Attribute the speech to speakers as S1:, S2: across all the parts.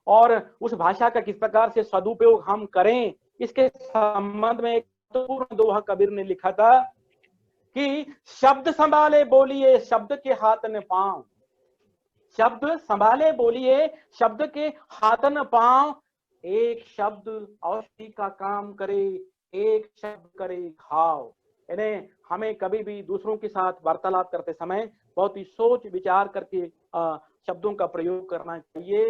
S1: और उस भाषा का किस प्रकार से सदुपयोग हम करें, इसके संबंध में एक पूर्ण दोहा कबीर ने लिखा था कि शब्द संभाले बोलिए शब्द के हाथ न पांव, शब्द संभाले बोलिए शब्द के हाथ न पांव, एक शब्द औषधि का काम करे, एक शब्द करे घाव। यानी हमें कभी भी दूसरों के साथ वार्तालाप करते समय बहुत ही सोच विचार करके शब्दों का प्रयोग करना चाहिए।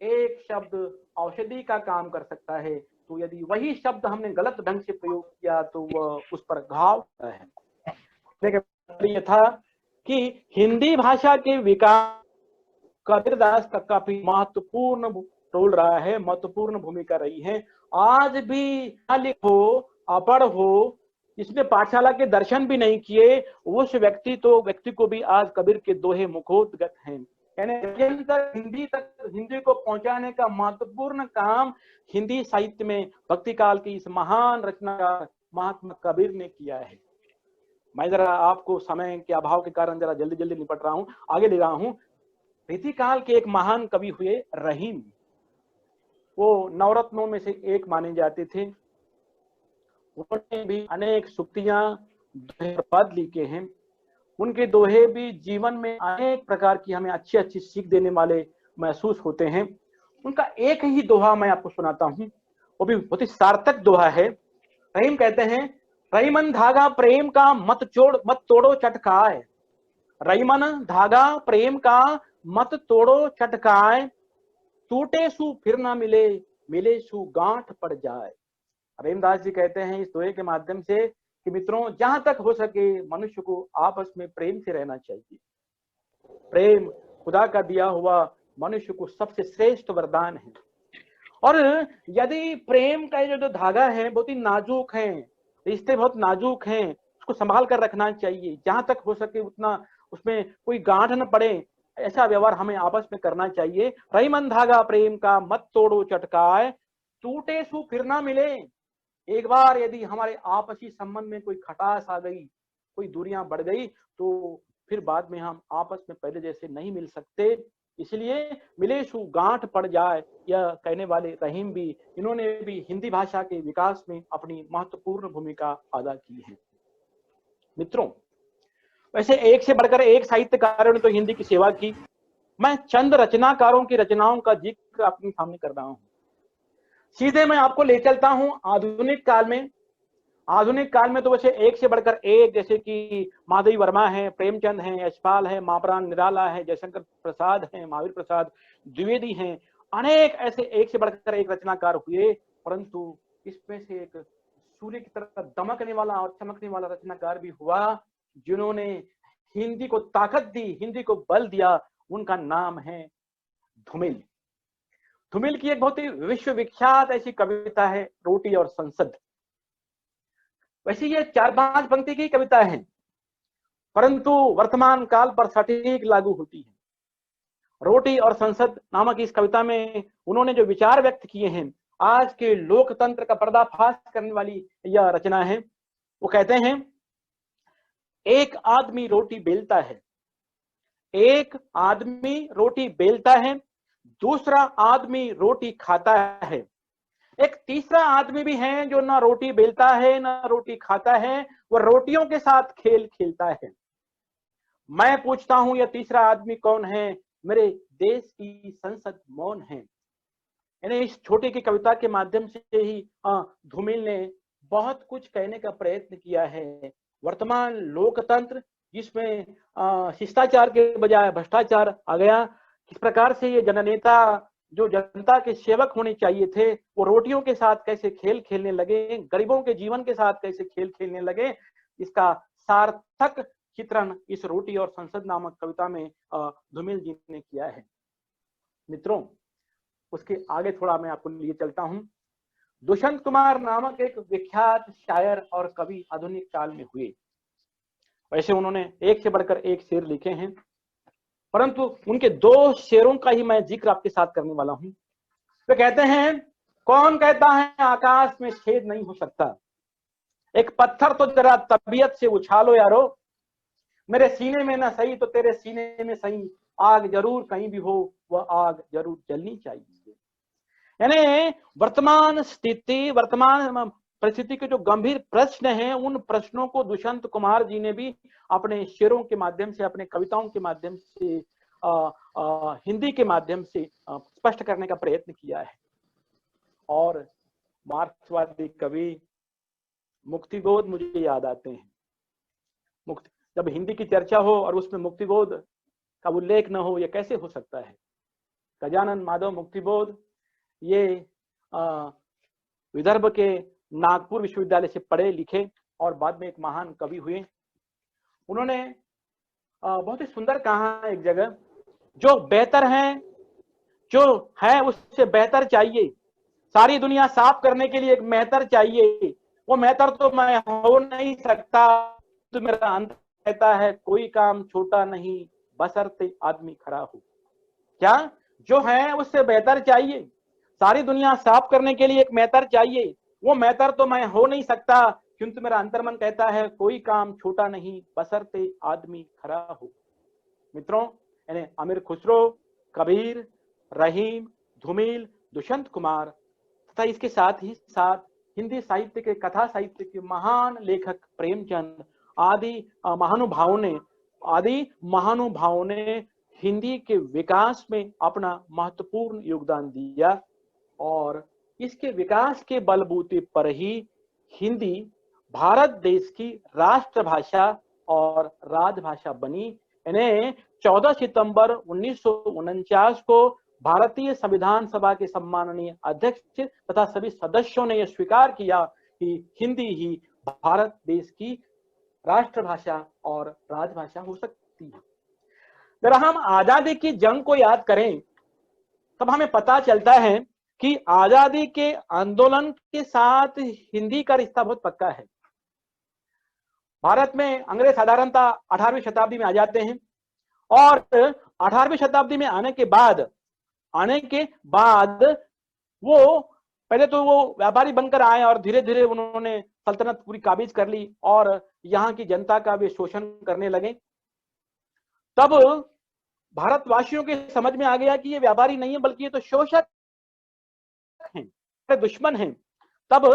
S1: एक शब्द औषधि का काम कर सकता है, तो यदि वही शब्द हमने गलत ढंग से प्रयोग किया तो वह उस पर घाव है। यह था कि हिंदी भाषा के विकास कबीरदास का काफी महत्वपूर्ण रोल रहा है, महत्वपूर्ण भूमिका रही है। आज भी लिखो अपढ़ हो, इसने पाठशाला के दर्शन भी नहीं किए, उस व्यक्ति को भी आज कबीर के दोहे मुखोद्गत हैं। यानी हिंदी को पहुंचाने का महत्वपूर्ण काम हिंदी साहित्य में भक्ति काल की इस महान रचनाकार महात्मा कबीर ने किया है। मैं जरा आपको समय के अभाव के कारण जरा जल्दी जल्दी निपट रहा हूं, आगे ले रहा हूं। रीति काल के एक महान कवि हुए रहीम, वो नवरत्नों में से एक माने जाते थे। उन्होंने भी अनेक सूक्तियां दोहे पद लिखे हैं। उनके दोहे भी जीवन में अनेक प्रकार की हमें अच्छी अच्छी सीख देने वाले महसूस होते हैं। उनका एक ही दोहा मैं आपको सुनाता हूं, वो भी बहुत ही सार्थक दोहा है। रहीम कहते हैं, रहीमन धागा प्रेम का मत तोड़ो चटकाए, रहीमन धागा प्रेम का मत तोड़ो चटकाए, टूटे सु फिर ना मिले, मिले सु गांठ पड़ जाए। रहीमदास जी कहते हैं इस दोहे के माध्यम से कि मित्रों, जहां तक हो सके मनुष्य को आपस में प्रेम से रहना चाहिए। प्रेम खुदा का दिया हुआ मनुष्य को सबसे श्रेष्ठ वरदान है। और यदि प्रेम का जो धागा है बहुत ही नाजुक है, रिश्ते बहुत नाजुक हैं, उसको संभाल कर रखना चाहिए। जहां तक हो सके उतना उसमें कोई गांठ न पड़े, ऐसा व्यवहार हमें आपस में करना चाहिए। रहीमन धागा प्रेम का मत तोड़ो चटकाए, टूटे सु फिर ना मिले। एक बार यदि हमारे आपसी संबंध में कोई खटास आ गई, कोई दूरियां बढ़ गई, तो फिर बाद में हम आपस में पहले जैसे नहीं मिल सकते। इसलिए मिले सु गांठ पड़ जाए, यह कहने वाले रहीम भी, इन्होंने भी हिंदी भाषा के विकास में अपनी महत्वपूर्ण भूमिका अदा की है। मित्रों, वैसे एक से बढ़कर एक साहित्यकारों ने तो हिंदी की सेवा की। मैं चंद रचनाकारों की रचनाओं का जिक्र अपने सामने कर रहा हूं। सीधे मैं आपको ले चलता हूं आधुनिक काल में। आधुनिक काल में तो वैसे एक से बढ़कर एक, जैसे कि माधवी वर्मा है, प्रेमचंद है, यशपाल है, महाप्राण निराला है, जयशंकर प्रसाद है, महावीर प्रसाद द्विवेदी हैं। अनेक ऐसे एक से बढ़कर एक रचनाकार हुए, परंतु इसमें से एक सूर्य की तरह दमकने वाला और चमकने वाला रचनाकार भी हुआ, जिन्होंने हिंदी को ताकत दी, हिंदी को बल दिया। उनका नाम है धूमिल। धूमिल की एक बहुत ही विश्वविख्यात ऐसी कविता है, रोटी और संसद। वैसे ये 4-5 पंक्ति की कविता है, परंतु वर्तमान काल पर सटीक लागू होती है। रोटी और संसद नामक इस कविता में उन्होंने जो विचार व्यक्त किए हैं, आज के लोकतंत्र का पर्दाफाश करने वाली यह रचना है। वो कहते हैं, एक आदमी रोटी बेलता है, एक आदमी रोटी बेलता है, दूसरा आदमी रोटी खाता है, एक तीसरा आदमी भी है जो ना रोटी बेलता है ना रोटी खाता है, वह रोटियों के साथ खेल खेलता है। मैं पूछता हूं यह तीसरा आदमी कौन है? मेरे देश की संसद मौन है। यानी इस छोटी की कविता के माध्यम से ही धूमिल ने बहुत कुछ कहने का प्रयत्न किया है। वर्तमान लोकतंत्र जिसमें शिष्टाचार के बजाय भ्रष्टाचार आ गया, किस प्रकार से ये जननेता जो जनता के सेवक होने चाहिए थे, वो रोटियों के साथ कैसे खेल खेलने लगे, गरीबों के जीवन के साथ कैसे खेल खेलने लगे, इसका सार्थक चित्रण इस रोटी और संसद नामक कविता में धूमिल जी ने किया है। मित्रों, उसके आगे थोड़ा मैं आपको लिए चलता हूं। दुष्यंत कुमार नामक एक विख्यात शायर और कवि आधुनिक काल में हुए। वैसे उन्होंने एक से बढ़कर एक शेर लिखे हैं, परंतु उनके 2 शेरों का ही मैं जिक्र आपके साथ करने वाला हूं। वे कहते हैं, कौन कहता है आकाश में छेद नहीं हो सकता, एक पत्थर तो जरा तबीयत से उछालो यारो, मेरे सीने में ना सही तो तेरे सीने में सही, आग जरूर कहीं भी हो वह आग जरूर जलनी चाहिए। यानी वर्तमान स्थिति, वर्तमान परिस्थिति के जो गंभीर प्रश्न हैं, उन प्रश्नों को दुष्यंत कुमार जी ने भी अपने शेरों के माध्यम से, अपने कविताओं के माध्यम से, हिंदी के माध्यम से स्पष्ट करने का प्रयत्न किया है। और मार्क्सवादी कवि मुक्तिबोध मुझे याद आते हैं। जब हिंदी की चर्चा हो और उसमें मुक्तिबोध का उल्लेख न हो, यह कैसे हो सकता है। गजानन माधव मुक्तिबोध ये विदर्भ के नागपुर विश्वविद्यालय से पढ़े लिखे और बाद में एक महान कवि हुए। उन्होंने बहुत ही सुंदर कहा एक जगह, जो बेहतर है, जो है उससे बेहतर चाहिए, सारी दुनिया साफ करने के लिए एक मेहतर चाहिए, वो मेहतर तो मैं हो नहीं सकता, तो मेरा अंत कहता है कोई काम छोटा नहीं बशर्ते आदमी खड़ा हो। क्या जो है उससे बेहतर चाहिए, सारी दुनिया साफ करने के लिए एक मेहतर चाहिए, वो मेहतर तो मैं हो नहीं सकता, किंतु मेरा अंतर्मन कहता है कोई काम छोटा नहीं बशर्ते आदमी खड़ा हो। मित्रों, यानी अमीर खुसरो, कबीर, रहीम, धूमिल, दुष्यंत कुमार तथा इसके साथ ही साथ हिंदी साहित्य के, कथा साहित्य के महान लेखक प्रेमचंद आदि महानुभावों ने हिंदी के विकास में अपना महत्वपूर्ण योगदान दिया और इसके विकास के बलबूते पर ही हिंदी भारत देश की राष्ट्रभाषा और राजभाषा बनी। इन्हें 14 सितंबर 1949 को भारतीय संविधान सभा के सम्माननीय अध्यक्ष तथा सभी सदस्यों ने यह स्वीकार किया कि हिंदी ही भारत देश की राष्ट्रभाषा और राजभाषा हो सकती है। जरा हम आजादी की जंग को याद करें तब हमें पता चलता है कि आजादी के आंदोलन के साथ हिंदी का रिश्ता बहुत पक्का है। भारत में अंग्रेज साधारणतः 18वीं शताब्दी में आ जाते हैं और 18वीं शताब्दी में आने के बाद वो पहले तो वो व्यापारी बनकर आए और धीरे धीरे उन्होंने सल्तनत पूरी काबिज कर ली और यहाँ की जनता का वे शोषण करने लगे। तब भारतवासियों के समझ में आ गया कि ये व्यापारी नहीं है बल्कि ये तो शोषक हैं, दुश्मन हैं। तब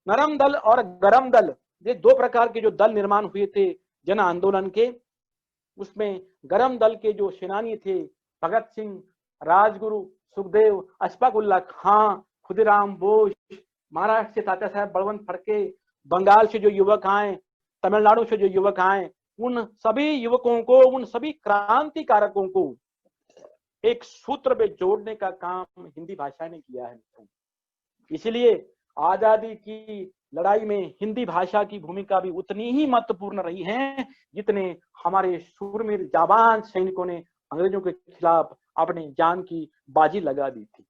S1: नरम दल और गरम दल, ये दो प्रकार के जो दल निर्माण हुए थे जन आंदोलन के, उसमें गरम दल के जो सेनानी थे भगत सिंह, राजगुरु, सुखदेव, अशफाक उल्लाह खां, खुदीराम बोस, महाराष्ट्र से तात्या साहेब बलवंत फड़के, बंगाल से जो युवक आए, तमिलनाडु से जो युवक आए, उन सभी युवकों को, उन सभी क्रांतिकारकों को एक सूत्र में जोड़ने का काम हिंदी भाषा ने किया है। इसलिए आजादी की लड़ाई में हिंदी भाषा की भूमिका भी उतनी ही महत्वपूर्ण रही है जितने हमारे शूरवीर जाबाज सैनिकों ने अंग्रेजों के खिलाफ अपनी जान की बाजी लगा दी थी।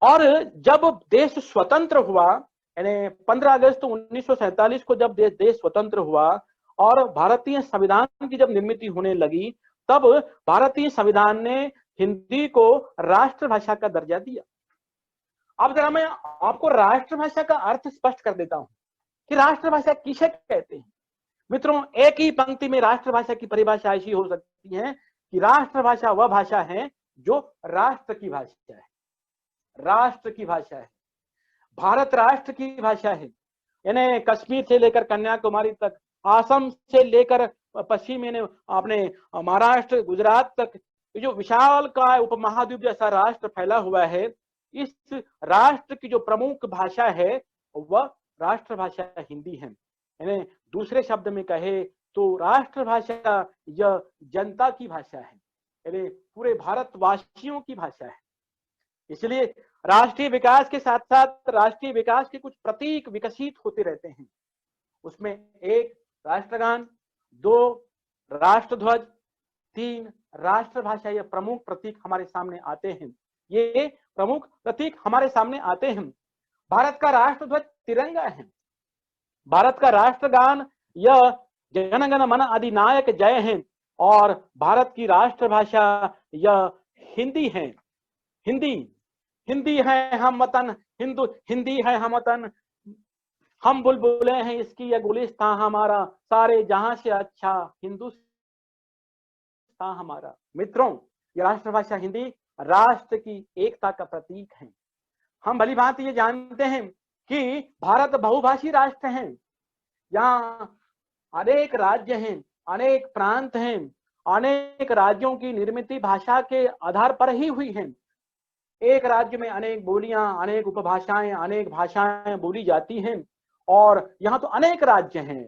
S1: और जब देश स्वतंत्र हुआ, यानी 15 अगस्त 1947 को जब देश स्वतंत्र हुआ और भारतीय संविधान की जब निर्मित होने लगी, तब भारतीय संविधान ने हिंदी को राष्ट्रभाषा का दर्जा दिया। अब जरा मैं आपको राष्ट्रभाषा का अर्थ स्पष्ट कर देता हूं कि राष्ट्रभाषा किसे कहते हैं। मित्रों, एक ही पंक्ति में राष्ट्रभाषा की परिभाषा ऐसी हो सकती है कि राष्ट्रभाषा वह भाषा है जो राष्ट्र की भाषा है, राष्ट्र की भाषा है, भारत राष्ट्र की भाषा है। यानी कश्मीर से लेकर कन्याकुमारी तक, असम से लेकर पश्चिम में अपने महाराष्ट्र, गुजरात तक, जो विशाल का उपमहाद्वीप जैसा राष्ट्र फैला हुआ है, इस राष्ट्र की जो प्रमुख भाषा है वह राष्ट्रभाषा हिंदी है। यानी दूसरे शब्द में कहे तो राष्ट्रभाषा यह जनता की भाषा है, यानी पूरे भारतवासियों की भाषा है। इसलिए राष्ट्रीय विकास के साथ साथ राष्ट्रीय विकास के कुछ प्रतीक विकसित होते रहते हैं। उसमें एक राष्ट्रगान, दो राष्ट्रध्वज, तीन राष्ट्रभाषा, ये प्रमुख प्रतीक हमारे सामने आते हैं। ये प्रमुख प्रतीक हमारे सामने आते हैं। भारत का राष्ट्रध्वज तिरंगा है, भारत का राष्ट्रगान यह जन गण मन अधिनायक जय है और भारत की राष्ट्रभाषा यह हिंदी है। हिंदी है हम वतन, हिंदी है हम वतन, हम बुलबुले हैं इसकी यह गुलिस्तान हमारा, सारे जहां से अच्छा हिंदुस्तान हमारा। मित्रों, ये राष्ट्रभाषा हिंदी राष्ट्र की एकता का प्रतीक हैं। हम भली भांति ये जानते हैं कि भारत बहुभाषी राष्ट्र है। यहाँ अनेक राज्य हैं, अनेक प्रांत हैं, अनेक राज्यों की निर्मित भाषा के आधार पर ही हुई है। एक राज्य में अनेक बोलियां, अनेक उपभाषाएं, अनेक भाषाएं बोली जाती हैं और यहाँ तो अनेक राज्य हैं।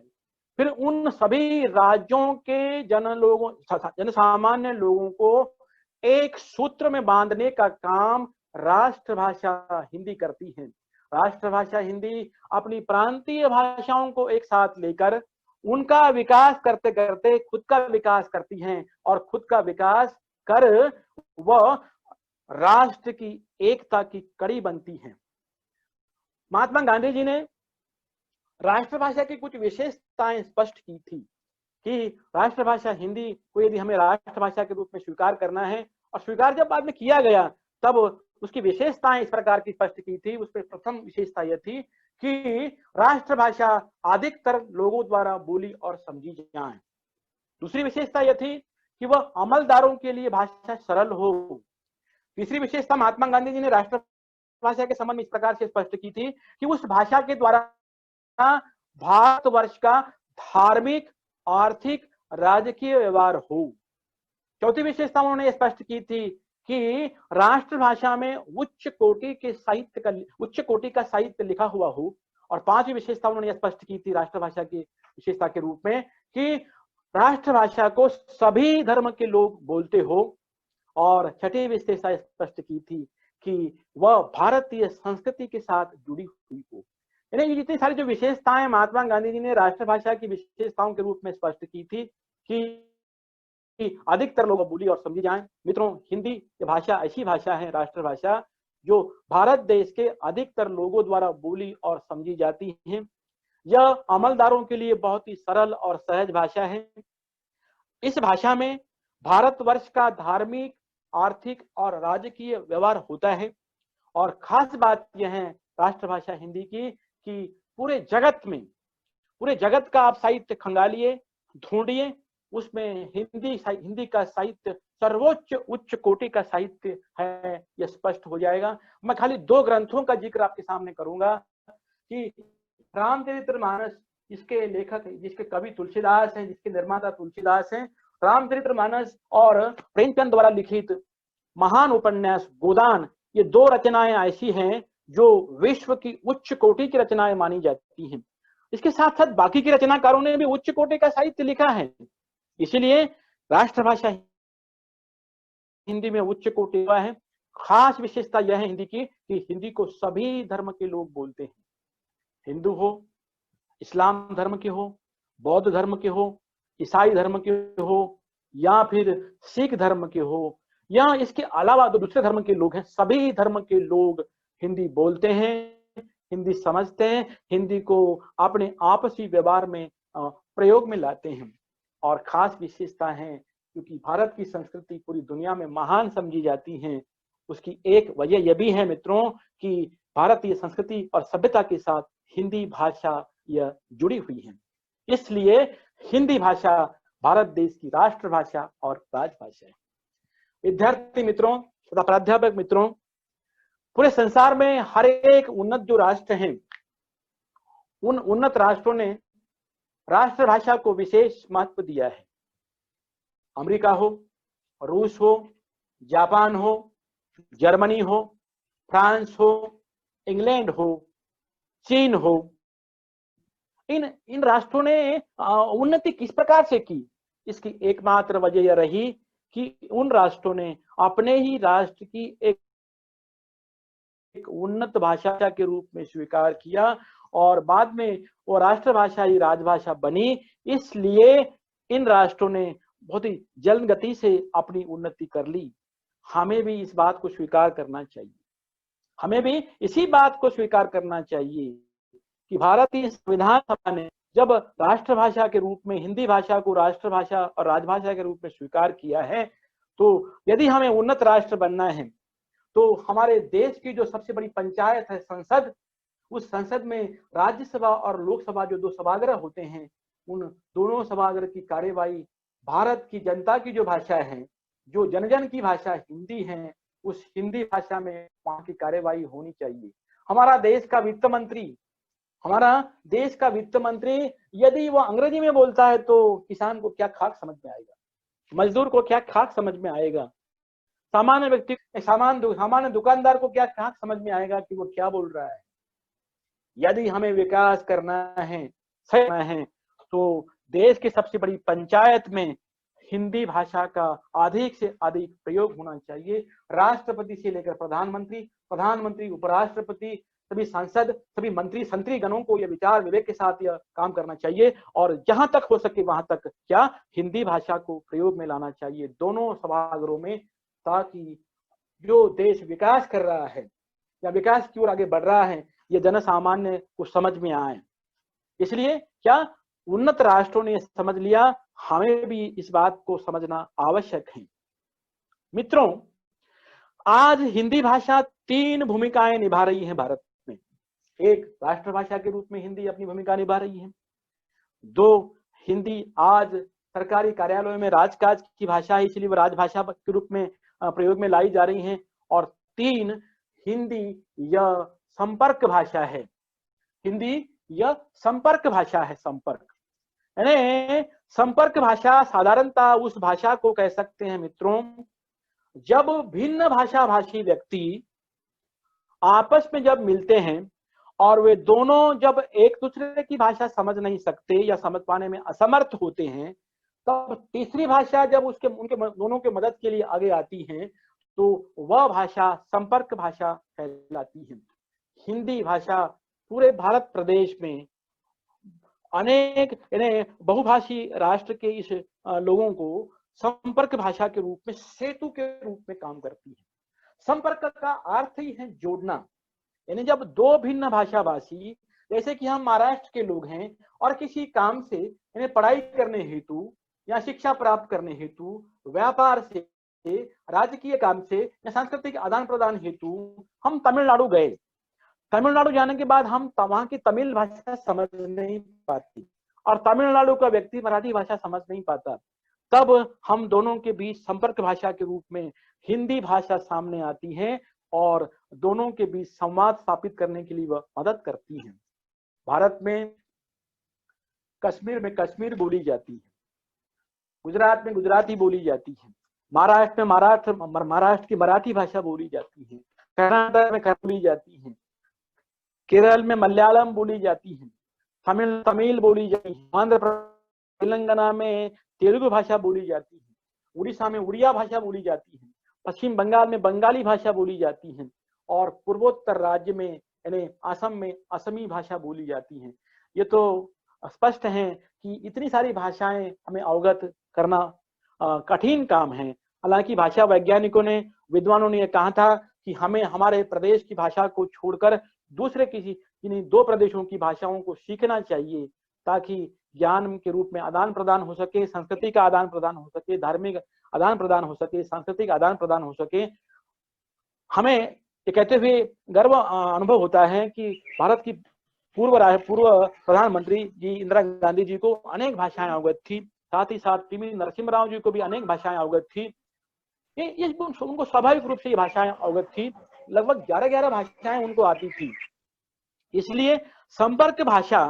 S1: फिर उन सभी राज्यों के जन सामान्य लोगों को एक सूत्र में बांधने का काम राष्ट्रभाषा हिंदी करती है। राष्ट्रभाषा हिंदी अपनी प्रांतीय भाषाओं को एक साथ लेकर उनका विकास करते करते खुद का विकास करती हैं और खुद का विकास कर वह राष्ट्र की एकता की कड़ी बनती है। महात्मा गांधी जी ने राष्ट्रभाषा की कुछ विशेषताएं स्पष्ट की थी कि राष्ट्रभाषा हिंदी को यदि हमें राष्ट्रभाषा के रूप में स्वीकार करना है, और स्वीकार जब बाद में किया गया तब उसकी विशेषताएं इस प्रकार की स्पष्ट की थी। उसमें प्रथम विशेषता यह थी कि राष्ट्रभाषा अधिकतर लोगों द्वारा बोली और समझी जाए। दूसरी विशेषता यह थी कि वह अमलदारों के लिए भाषा सरल हो। तीसरी विशेषता महात्मा गांधी जी ने राष्ट्रभाषा के संबंध में इस प्रकार से स्पष्ट की थी कि उस भाषा के द्वारा भारतवर्ष का धार्मिक, आर्थिक, राजकीय व्यवहार हो। चौथी विशेषता उन्होंने स्पष्ट की थी कि राष्ट्रभाषा में उच्च कोटि का साहित्य लिखा हुआ हो। और पांचवी विशेषता उन्होंने स्पष्ट की थी राष्ट्रभाषा की विशेषता के रूप में कि राष्ट्रभाषा को सभी धर्म के लोग बोलते हो। और छठी विशेषता स्पष्ट की थी कि वह भारतीय संस्कृति के साथ जुड़ी हुई हो। यानी ये जितनी सारी जो विशेषताएं महात्मा गांधी जी ने राष्ट्रभाषा की विशेषताओं के रूप में स्पष्ट की थी कि अधिकतर लोग बोली और समझी जाएं। मित्रों, हिंदी ये भाषा ऐसी भाषा है, राष्ट्रभाषा, जो भारत देश के अधिकतर लोगों द्वारा बोली और समझी जाती है। यह अमलदारों के लिए बहुत ही सरल और सहज भाषा है। इस भाषा में भारतवर्ष का धार्मिक, आर्थिक और राजकीय व्यवहार होता है। और खास बात यह है राष्ट्रभाषा हिंदी की कि पूरे जगत का आप साहित्य खंगालिए, ढूंढिए, उसमें हिंदी का साहित्य सर्वोच्च उच्च कोटि का साहित्य है, यह स्पष्ट हो जाएगा। मैं खाली दो ग्रंथों का जिक्र आपके सामने करूंगा कि रामचरितमानस, जिसके लेखक, जिसके कवि तुलसीदास हैं, जिसके निर्माता तुलसीदास हैं। रामचरितमानस और प्रेमचंद द्वारा लिखित महान उपन्यास गोदान, ये दो रचनाएं ऐसी हैं जो विश्व की उच्च कोटि की रचनाएं मानी जाती हैं। इसके साथ साथ बाकी के रचनाकारों ने भी उच्च कोटि का साहित्य लिखा है। इसीलिए राष्ट्रभाषा हिंदी में उच्च कोटि का है। खास विशेषता यह है हिंदी की कि हिंदी को सभी धर्म के लोग बोलते हैं। हिंदू हो, इस्लाम धर्म के हो, बौद्ध धर्म के हो, ईसाई धर्म के हो, या फिर सिख धर्म के हो, या इसके अलावा जो दूसरे धर्म के लोग हैं, सभी धर्म के लोग हिंदी बोलते हैं, हिंदी समझते हैं, हिंदी को अपने आपसी व्यवहार में प्रयोग में लाते हैं। और खास विशेषता है क्योंकि भारत की संस्कृति पूरी दुनिया में महान समझी जाती है। उसकी एक वजह यह भी है मित्रों कि भारतीय संस्कृति और सभ्यता के साथ हिंदी भाषा यह जुड़ी हुई है। इसलिए हिंदी भाषा भारत देश की राष्ट्रभाषा और राजभाषा है। विद्यार्थी मित्रों तथा प्राध्यापक मित्रों, पूरे संसार में हर एक उन्नत जो राष्ट्र हैं, उन उन्नत राष्ट्रों ने राष्ट्रभाषा को विशेष महत्व दिया है। अमेरिका हो, रूस हो, जापान हो, जर्मनी हो, फ्रांस हो, इंग्लैंड हो, चीन हो, इन राष्ट्रों ने उन्नति किस प्रकार से की? इसकी एकमात्र वजह यह रही कि उन राष्ट्रों ने अपने ही राष्ट्र की एक उन्नत भाषा के रूप में स्वीकार किया और बाद में वो राष्ट्रभाषा ही राजभाषा बनी। इसलिए इन राष्ट्रों ने बहुत ही जल्द गति से अपनी उन्नति कर ली। हमें भी इस बात को स्वीकार करना चाहिए। हमें भी इसी बात को स्वीकार करना चाहिए कि भारतीय संविधान सभा ने जब राष्ट्रभाषा के रूप में हिंदी भाषा को राष्ट्रभाषा और राजभाषा के रूप में स्वीकार किया है, तो यदि हमें उन्नत राष्ट्र बनना है तो हमारे देश की जो सबसे बड़ी पंचायत है संसद, उस संसद में राज्यसभा और लोकसभा जो दो सभागृह होते हैं, उन दोनों सभागृह की कार्यवाही भारत की जनता की जो भाषा है, जो जन जन की भाषा हिंदी है, उस हिंदी भाषा में वहां की कार्यवाही होनी चाहिए। हमारा देश का वित्त मंत्री यदि वो अंग्रेजी में बोलता है तो किसान को क्या खाक समझ में आएगा, मजदूर को क्या खाक समझ में आएगा, सामान्य व्यक्ति, सामान्य दुकानदार को क्या खाक समझ में आएगा कि वो क्या बोल रहा है। यदि हमें विकास करना है, सही करना है, तो देश की सबसे बड़ी पंचायत में हिंदी भाषा का अधिक से अधिक प्रयोग होना चाहिए। राष्ट्रपति से लेकर प्रधानमंत्री, उपराष्ट्रपति, सभी सांसद, सभी मंत्री संतरी गणों को यह विचार विवेक के साथ यह काम करना चाहिए और जहां तक हो सके वहां तक क्या हिंदी भाषा को प्रयोग में लाना चाहिए दोनों सभागृहों में, ताकि जो देश विकास कर रहा है या विकास की ओर आगे बढ़ रहा है ये जन सामान्य को समझ में आए। इसलिए क्या उन्नत राष्ट्रों ने समझ लिया, हमें भी इस बात को समझना आवश्यक है। मित्रों, आज हिंदी भाषा 3 भूमिकाएं निभा रही है भारत में। एक, राष्ट्रभाषा के रूप में हिंदी अपनी भूमिका निभा रही है। 2, हिंदी आज सरकारी कार्यालयों में राजकाज की भाषा है, इसलिए वो राजभाषा के रूप में प्रयोग में लाई जा रही है। और 3, हिंदी यह संपर्क भाषा है। हिंदी यह संपर्क भाषा है। संपर्क यानी संपर्क भाषा साधारणतः उस भाषा को कह सकते हैं मित्रों, जब भिन्न भाषा भाषी व्यक्ति आपस में जब मिलते हैं और वे दोनों जब एक दूसरे की भाषा समझ नहीं सकते या समझ पाने में असमर्थ होते हैं, तब तीसरी भाषा जब उनके दोनों के मदद के लिए आगे आती है तो वह भाषा संपर्क भाषा कहलाती है। हिंदी भाषा पूरे भारत प्रदेश में अनेक बहुभाषी राष्ट्र के इस लोगों को संपर्क भाषा के रूप में, सेतु के रूप में काम करती है। संपर्क का अर्थ ही है जोड़ना, यानी जब 2 भिन्न भाषा भाषी, जैसे कि हम महाराष्ट्र के लोग हैं और किसी काम से यानी पढ़ाई करने हेतु या शिक्षा प्राप्त करने हेतु, व्यापार से, राजकीय काम से या सांस्कृतिक आदान प्रदान हेतु हम तमिलनाडु गए। तमिलनाडु जाने के बाद हम वहां की तमिल भाषा समझ नहीं पाती और तमिलनाडु का व्यक्ति मराठी भाषा समझ नहीं पाता, तब हम दोनों के बीच संपर्क भाषा के रूप में हिंदी भाषा सामने आती है और दोनों के बीच संवाद स्थापित करने के लिए वह मदद करती है। भारत में कश्मीर में कश्मीर बोली जाती है, गुजरात में गुजराती बोली जाती है, महाराष्ट्र में महाराष्ट्र की मराठी भाषा बोली जाती है, कर्नाटक में कन्नड़ बोली जाती है, केरल में मलयालम बोली जाती है, तमिल बोली जाती है, आंध्र प्रदेश, तेलंगाना में तेलुगु भाषा बोली जाती है, उड़ीसा में उड़िया भाषा बोली जाती है, पश्चिम बंगाल में बंगाली भाषा बोली जाती है और पूर्वोत्तर राज्य में यानी असम में असमी भाषा बोली जाती है। ये तो स्पष्ट है कि इतनी सारी भाषाएं हमें अवगत करना कठिन काम है। हालांकि भाषा वैज्ञानिकों ने, विद्वानों ने यह कहा था कि हमें हमारे प्रदेश की भाषा को छोड़कर दूसरे किसी 2 प्रदेशों की भाषाओं को सीखना चाहिए, ताकि ज्ञान के रूप में आदान प्रदान हो सके, संस्कृति का आदान प्रदान हो सके, धार्मिक आदान प्रदान हो सके, सांस्कृतिक आदान प्रदान हो सके। हमें ये कहते हुए गर्व अनुभव होता है कि भारत की पूर्व प्रधानमंत्री जी इंदिरा गांधी जी को अनेक भाषाएं अवगत थी, साथ ही साथ पी नरसिम्हा राव जी को भी अनेक भाषाएं अवगत थी। ये उनको स्वाभाविक रूप से ये भाषाएं अवगत थी, लगभग 11 भाषाएं उनको आती थी। इसलिए संपर्क भाषा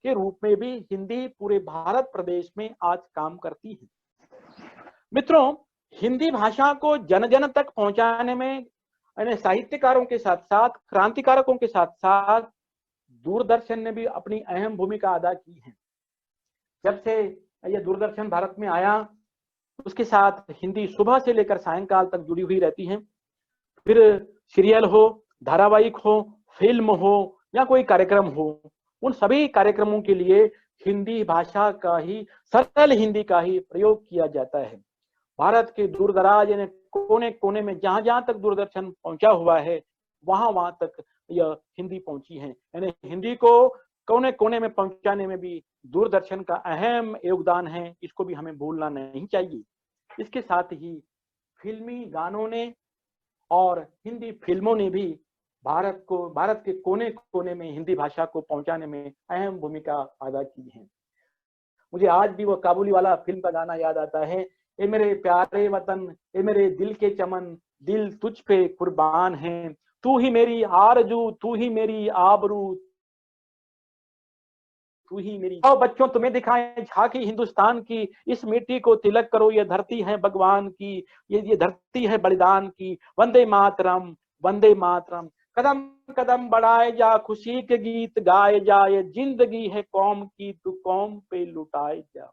S1: के रूप में भी हिंदी पूरे भारत प्रदेश में आज काम करती है। मित्रों, हिंदी भाषा को जन जन तक पहुंचाने में साहित्यकारों के साथ साथ, क्रांतिकारकों के साथ साथ दूरदर्शन ने भी अपनी अहम भूमिका अदा की है। जब से यह दूरदर्शन भारत में आया, उसके साथ हिंदी सुबह से लेकर सायंकाल तक जुड़ी हुई रहती है। फिर सीरियल हो, धारावाहिक हो, फिल्म हो या कोई कार्यक्रम हो, उन सभी कार्यक्रमों के लिए हिंदी भाषा का ही, सरल हिंदी का ही प्रयोग किया जाता है। भारत के दूर दराज यानी कोने कोने में जहां जहां तक दूरदर्शन पहुंचा हुआ है, वहां वहां तक यह हिंदी पहुंची है। यानी हिंदी को कोने कोने में पहुंचाने में भी दूरदर्शन का अहम योगदान है, इसको भी हमें भूलना नहीं चाहिए। इसके साथ ही फिल्मी गानों ने और हिंदी फिल्मों ने भी भारत के कोने कोने में हिंदी भाषा को पहुंचाने में अहम भूमिका अदा की है। मुझे आज भी वो काबुली वाला फिल्म का गाना याद आता है, ए मेरे प्यारे वतन, ए मेरे दिल के चमन, दिल तुझ पे कुर्बान है, तू ही मेरी आरजू, तू ही मेरी आबरू, तू ही मेरी। आओ बच्चों तुम्हें दिखाएं झांकी हिंदुस्तान की, इस मिट्टी को तिलक करो, ये धरती है भगवान की, ये धरती है बलिदान की। वंदे मातरम, वंदे मातरम। कदम कदम बढ़ाए जा, खुशी के गीत गाए जा, ये जिंदगी है कौम की, तू कौम पे लुटाए जा।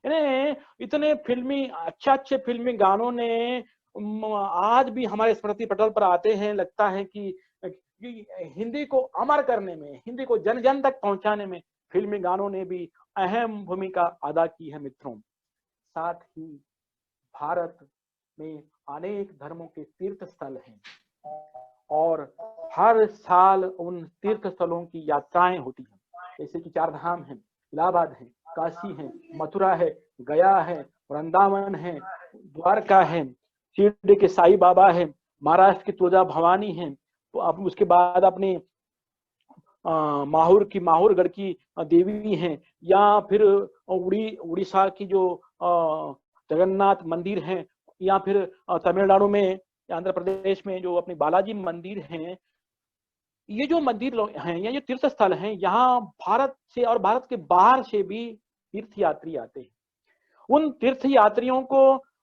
S1: यानी इतने फिल्मी अच्छे अच्छे फिल्मी गानों ने आज भी हमारे स्मृति पटल पर आते हैं। लगता है कि हिंदी को अमर करने में, हिंदी को जन जन तक पहुंचाने में फिल्मी गानों ने भी अहम भूमिका अदा की है मित्रों। साथ ही भारत में अनेक धर्मों के तीर्थ स्थल हैं और हर साल उन तीर्थ स्थलों की यात्राएं होती हैं, जैसे कि चार धाम है, इलाहाबाद है, काशी है, मथुरा है, गया है, वृंदावन है, द्वारका है, शिरडी के साईं बाबा है, महाराष्ट्र की तुलजा भवानी है, तो अब उसके बाद अपने माहौर की माहौरगढ़ की देवी हैं, या फिर उड़ीसा की जो जगन्नाथ मंदिर है, या फिर तमिलनाडु में, आंध्र प्रदेश में जो अपने बालाजी मंदिर हैं। ये जो मंदिर हैं या ये तीर्थ स्थल हैं, यहाँ भारत से और भारत के बाहर से भी तीर्थ यात्री आते हैं। उन तीर्थ यात्रियों को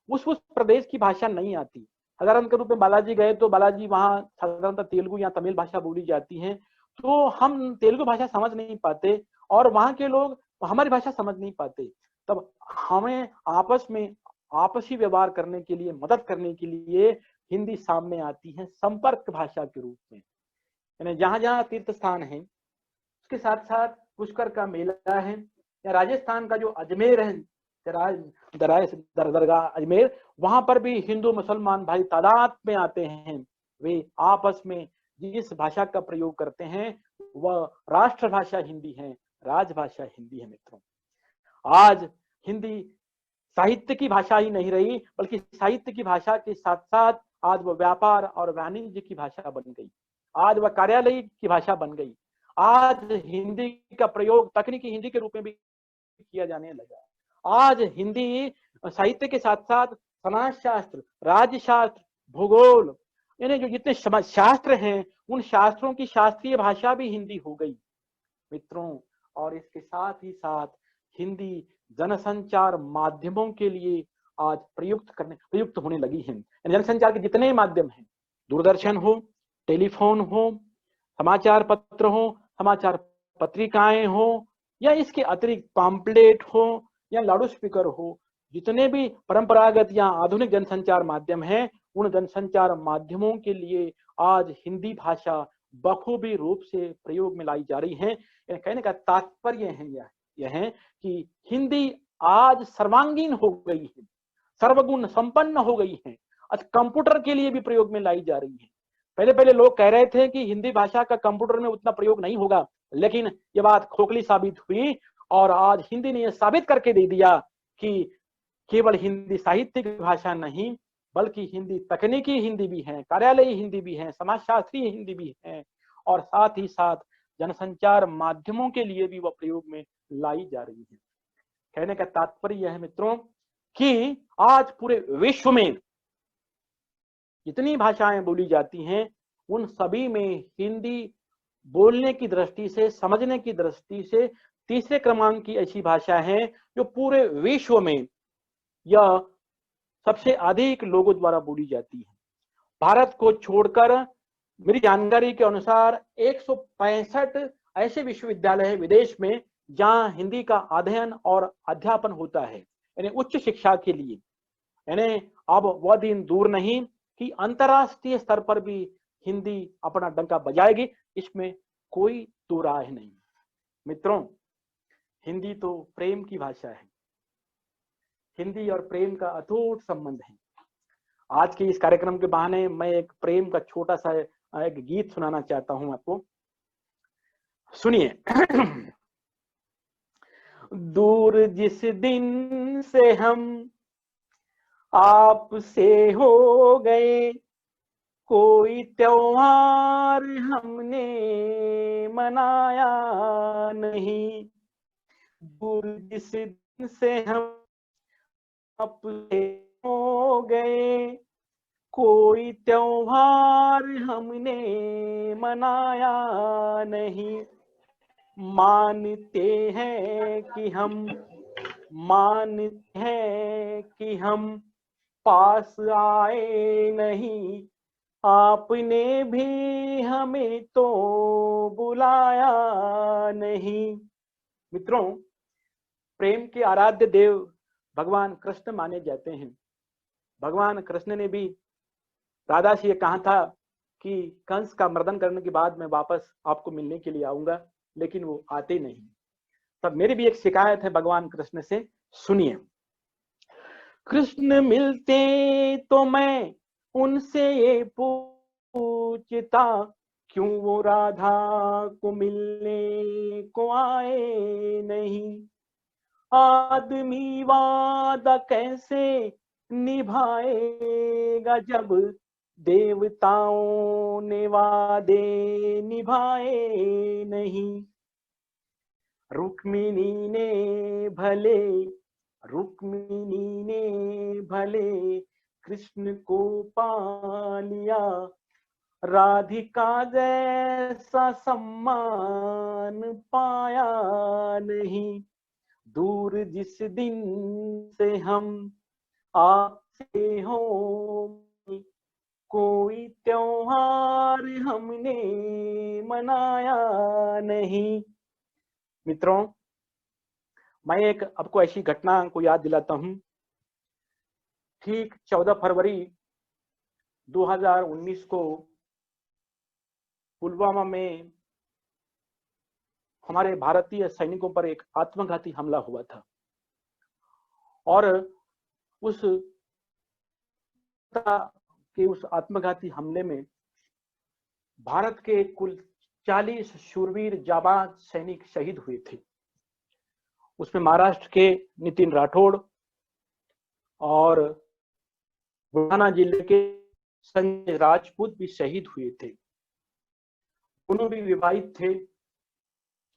S1: उस प्रदेश की भाषा नहीं आती। साधारण के रूप में बालाजी गए तो बालाजी वहाँ साधारणतः तेलुगु या तमिल भाषा बोली जाती है, तो हम तेलुगु भाषा समझ नहीं पाते और वहाँ के लोग हमारी भाषा समझ नहीं पाते। तब हमें आपस में आपसी व्यवहार करने के लिए, मदद करने के लिए हिंदी सामने आती है संपर्क भाषा के रूप में। यानी जहां जहां तीर्थ स्थान है उसके साथ साथ पुष्कर का मेला है, या राजस्थान का जो अजमेर है, दरगाह अजमेर, वहां पर भी हिंदू मुसलमान भाई तादाद में आते हैं। वे आपस में जिस भाषा का प्रयोग करते हैं वह राष्ट्रभाषा हिंदी है, राजभाषा हिंदी है मित्रों। आज हिंदी साहित्य की भाषा ही नहीं रही, बल्कि साहित्य की भाषा के साथ साथ आज वह व्यापार और वाणिज्य की भाषा बन गई, आज वह कार्यालय की भाषा बन गई। आज हिंदी का प्रयोग तकनीकी हिंदी के रूप में भी किया जाने लगा। आज हिंदी साहित्य के साथ साथ समाजशास्त्र, राज्यशास्त्र, भूगोल, यानी जो जितने शास्त्र हैं उन शास्त्रों की शास्त्रीय भाषा भी हिंदी हो गई मित्रों। और इसके साथ ही साथ हिंदी जनसंचार माध्यमों के लिए आज प्रयुक्त होने लगी है। जनसंचार के जितने माध्यम हैं, दूरदर्शन हो, टेलीफोन हो, समाचार पत्र हो, समाचार पत्रिकाएं हो, या इसके अतिरिक्त पम्पलेट हो या लाउड स्पीकर हो, जितने भी परंपरागत या आधुनिक जनसंचार माध्यम हैं, उन जनसंचार माध्यमों के लिए आज हिंदी भाषा बखूबी रूप से प्रयोग में लाई जा रही है। कहने का तात्पर्य है यह है कि हिंदी आज सर्वांगीण हो गई है, सर्वगुण संपन्न हो गई है, आज कंप्यूटर के लिए भी प्रयोग में लाई जा रही है। पहले पहले लोग कह रहे थे कि हिंदी भाषा का कंप्यूटर में उतना प्रयोग नहीं होगा, लेकिन ये बात खोखली साबित हुई और आज हिंदी ने यह साबित करके दे दिया कि केवल हिंदी साहित्य की भाषा नहीं, बल्कि हिंदी तकनीकी हिंदी भी है, कार्यालयी हिंदी भी है, समाजशास्त्रीय हिंदी भी है, और साथ ही साथ जनसंचार माध्यमों के लिए भी वह प्रयोग में लाई जा रही है। कहने का तात्पर्य यह है मित्रों कि आज पूरे विश्व में जितनी भाषाएं बोली जाती हैं उन सभी में हिंदी बोलने की दृष्टि से, समझने की दृष्टि से तीसरे क्रमांक की ऐसी भाषा है जो पूरे विश्व में यह सबसे अधिक लोगों द्वारा बोली जाती है। भारत को छोड़कर मेरी जानकारी के अनुसार 165 ऐसे विश्वविद्यालय हैं विदेश में जहां हिंदी का अध्ययन और अध्यापन होता है, यानी उच्च शिक्षा के लिए। यानी अब वह दिन दूर नहीं कि अंतरराष्ट्रीय स्तर पर भी हिंदी अपना डंका बजाएगी, इसमें कोई दो राय नहीं। मित्रों, हिंदी तो प्रेम की भाषा है, हिंदी और प्रेम का अटूट संबंध है। आज के इस कार्यक्रम के बहाने मैं एक प्रेम का छोटा सा एक गीत सुनाना चाहता हूं आपको, सुनिए। दूर जिस दिन से हम आपसे हो गए, कोई त्योहार हमने मनाया नहीं। दूर जिस दिन से हम आपसे हो गए, कोई त्योहार हमने मनाया नहीं, मानते हैं कि हम पास आए नहीं, आपने भी हमें तो बुलाया नहीं। मित्रों, प्रेम के आराध्य देव भगवान कृष्ण माने जाते हैं। भगवान कृष्ण ने भी राधा से ये कहा था कि कंस का मर्दन करने के बाद मैं वापस आपको मिलने के लिए आऊंगा, लेकिन वो आते नहीं। तब मेरी भी एक शिकायत है भगवान कृष्ण से, सुनिए। कृष्ण मिलते तो मैं उनसे ये पूछता, क्यों वो राधा को मिलने को आए नहीं। आदमी वादा कैसे निभाएगा जब देवताओं ने वादे निभाए नहीं। रुक्मिणी ने भले कृष्ण को पा लिया, राधिका जैसा सम्मान पाया नहीं। दूर जिस दिन से हम आपसे हो, कोई त्योहार हमने मनाया नहीं। मित्रों, मैं एक आपको ऐसी घटना को याद दिलाता हूं। ठीक 14 फरवरी 2019 को पुलवामा में हमारे भारतीय सैनिकों पर एक आत्मघाती हमला हुआ था, और उस आत्मघाती हमले में भारत के कुल 40 शूरवीर जाबाज सैनिक शहीद हुए थे। उसमें महाराष्ट्र के नितिन राठौड़ और बुलढाना जिले के संजय राजपूत भी शहीद हुए थे। दोनों भी विवाहित थे।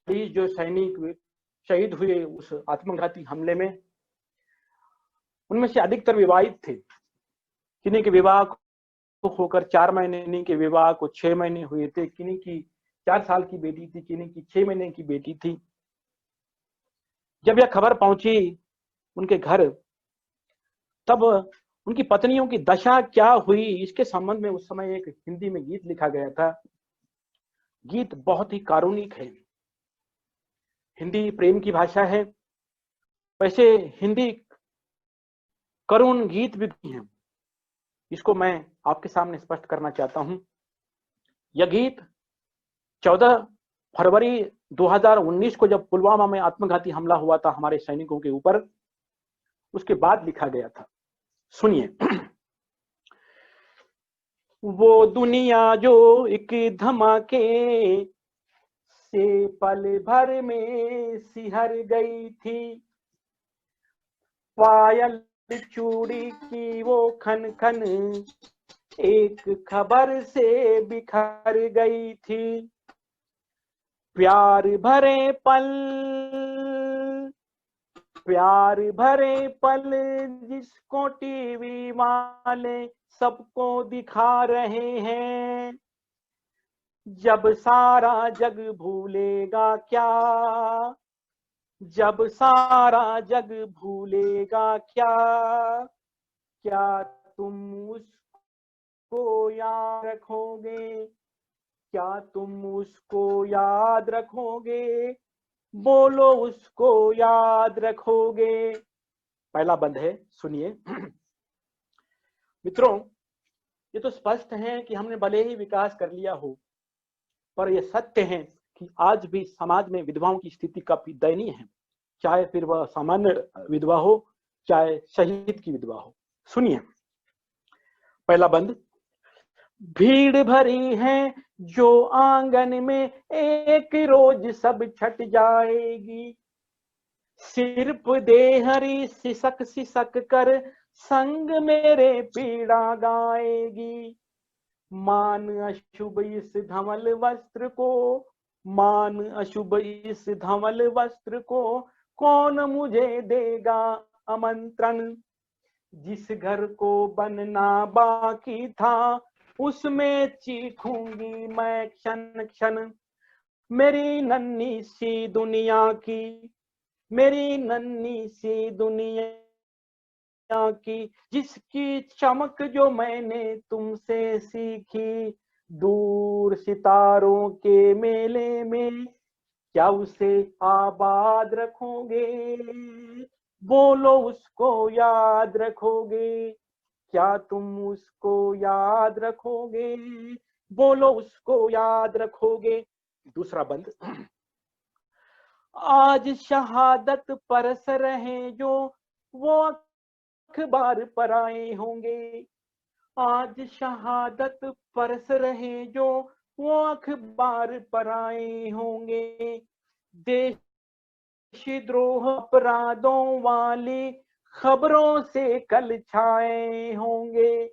S1: जो सैनिक शहीद हुए उस आत्मघाती हमले में, उनमें से अधिकतर विवाहित थे। किन्हीं के विवाह को होकर 4 महीने, किन्हीं के विवाह को 6 महीने हुए थे, किन्हीं की 4 साल की बेटी थी, किन्हीं की 6 महीने की बेटी थी। जब यह खबर पहुंची उनके घर, तब उनकी पत्नियों की दशा क्या हुई, इसके संबंध में उस समय एक हिंदी में गीत लिखा गया था। गीत बहुत ही कारुणिक है। हिंदी प्रेम की भाषा है, वैसे हिंदी करुण गीत भी हैं। इसको मैं आपके सामने स्पष्ट करना चाहता हूं। यह गीत 14 फरवरी 2019 को जब पुलवामा में आत्मघाती हमला हुआ था हमारे सैनिकों के ऊपर, उसके बाद लिखा गया था। सुनिए। वो दुनिया जो एक धमाके से पल भर में सिहर गई थी, पायल चूड़ी की वो खन खन एक खबर से बिखर गई थी। प्यार भरे पल जिसको टीवी वाले सबको दिखा रहे हैं, जब सारा जग भूलेगा क्या, जब सारा जग भूलेगा क्या, क्या तुम उसको याद रखोगे, क्या तुम उसको याद रखोगे, बोलो उसको याद रखोगे। पहला बंद है, सुनिए। मित्रों, ये तो स्पष्ट है कि हमने भले ही विकास कर लिया हो, पर यह सत्य है कि आज भी समाज में विधवाओं की स्थिति काफी दयनीय है, चाहे फिर वह सामान्य विधवा हो चाहे शहीद की विधवा हो। सुनिए पहला बंद। भीड़ भरी है जो आंगन में एक रोज सब छट जाएगी, सिर्फ देहरी सिसक सिसक कर संग मेरे पीड़ा गाएगी। मान अशुभ इस धवल वस्त्र को, मान अशुभ इस धवल वस्त्र को, कौन मुझे देगा आमंत्रण। जिस घर को बनना बाकी था उसमें चीखूंगी मैं क्षण क्षण। मेरी नन्ही सी दुनिया की, मेरी नन्ही सी दुनिया की, जिसकी चमक जो मैंने तुमसे सीखी। दूर सितारों के मेले में क्या उसे आबाद रखोगे? बोलो उसको याद रखोगे? क्या तुम उसको याद रखोगे? बोलो उसको याद रखोगे? दूसरा बंद। आज शहादत परस रहे जो वो अखबार पर आए होंगे। आज शहादत परस रहे जो वो अखबार पर आए होंगे। देशद्रोह अपराधों वाली खबरों से कल छाए होंगे।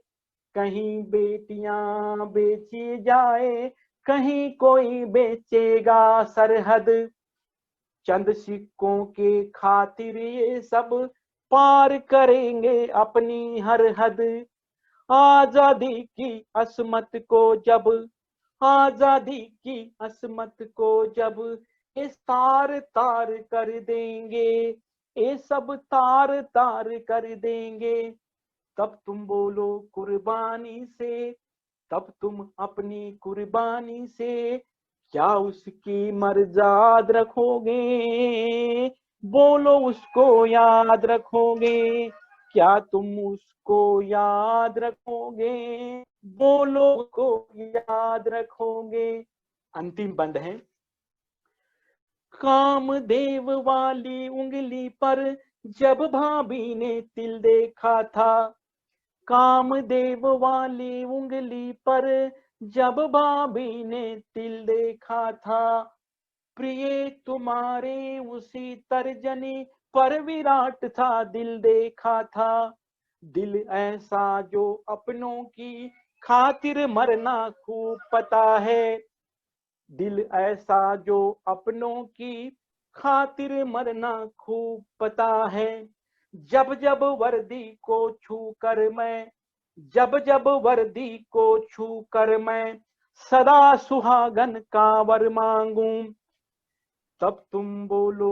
S1: कहीं बेटियां बेची जाए, कहीं कोई बेचेगा सरहद। चंद सिक्कों के खातिर ये सब पार करेंगे अपनी हर हद। आजादी की असमत को जब, आजादी की असमत को जब ये तार तार कर देंगे, ये सब तार तार कर देंगे। तब तुम बोलो कुर्बानी से, तब तुम अपनी कुर्बानी से क्या उसकी मर्याद रखोगे? बोलो उसको याद रखोगे? क्या तुम उसको याद रखोगे? बोलो उसको याद रखोगे? अंतिम बंद है। कामदेव वाली उंगली पर जब भाभी ने तिल देखा था, कामदेव वाली उंगली पर जब भाभी ने तिल देखा था। प्रिय तुम्हारे उसी तर्जनी पर विराट था दिल देखा था। दिल ऐसा जो अपनों की खातिर मरना खूब पता है। दिल ऐसा जो अपनों की खातिर मरना खूब पता है। जब जब वर्दी को छू कर मैं, जब जब वर्दी को छू कर मैं सदा सुहागन का वर मांगू। तब तुम बोलो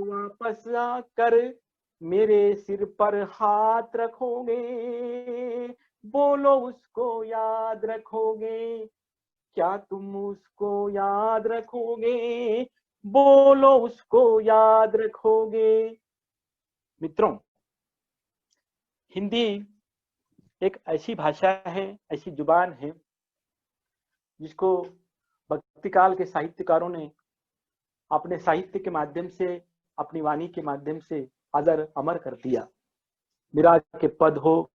S1: वापस आकर मेरे सिर पर हाथ रखोगे? बोलो उसको याद रखोगे? क्या तुम उसको याद रखोगे? बोलो उसको याद रखोगे? मित्रों, हिंदी एक ऐसी भाषा है, ऐसी जुबान है जिसको भक्ति काल के साहित्यकारों ने अपने साहित्य के माध्यम से, अपनी वाणी के माध्यम से अजर अमर कर दिया। मिराज के पद हो,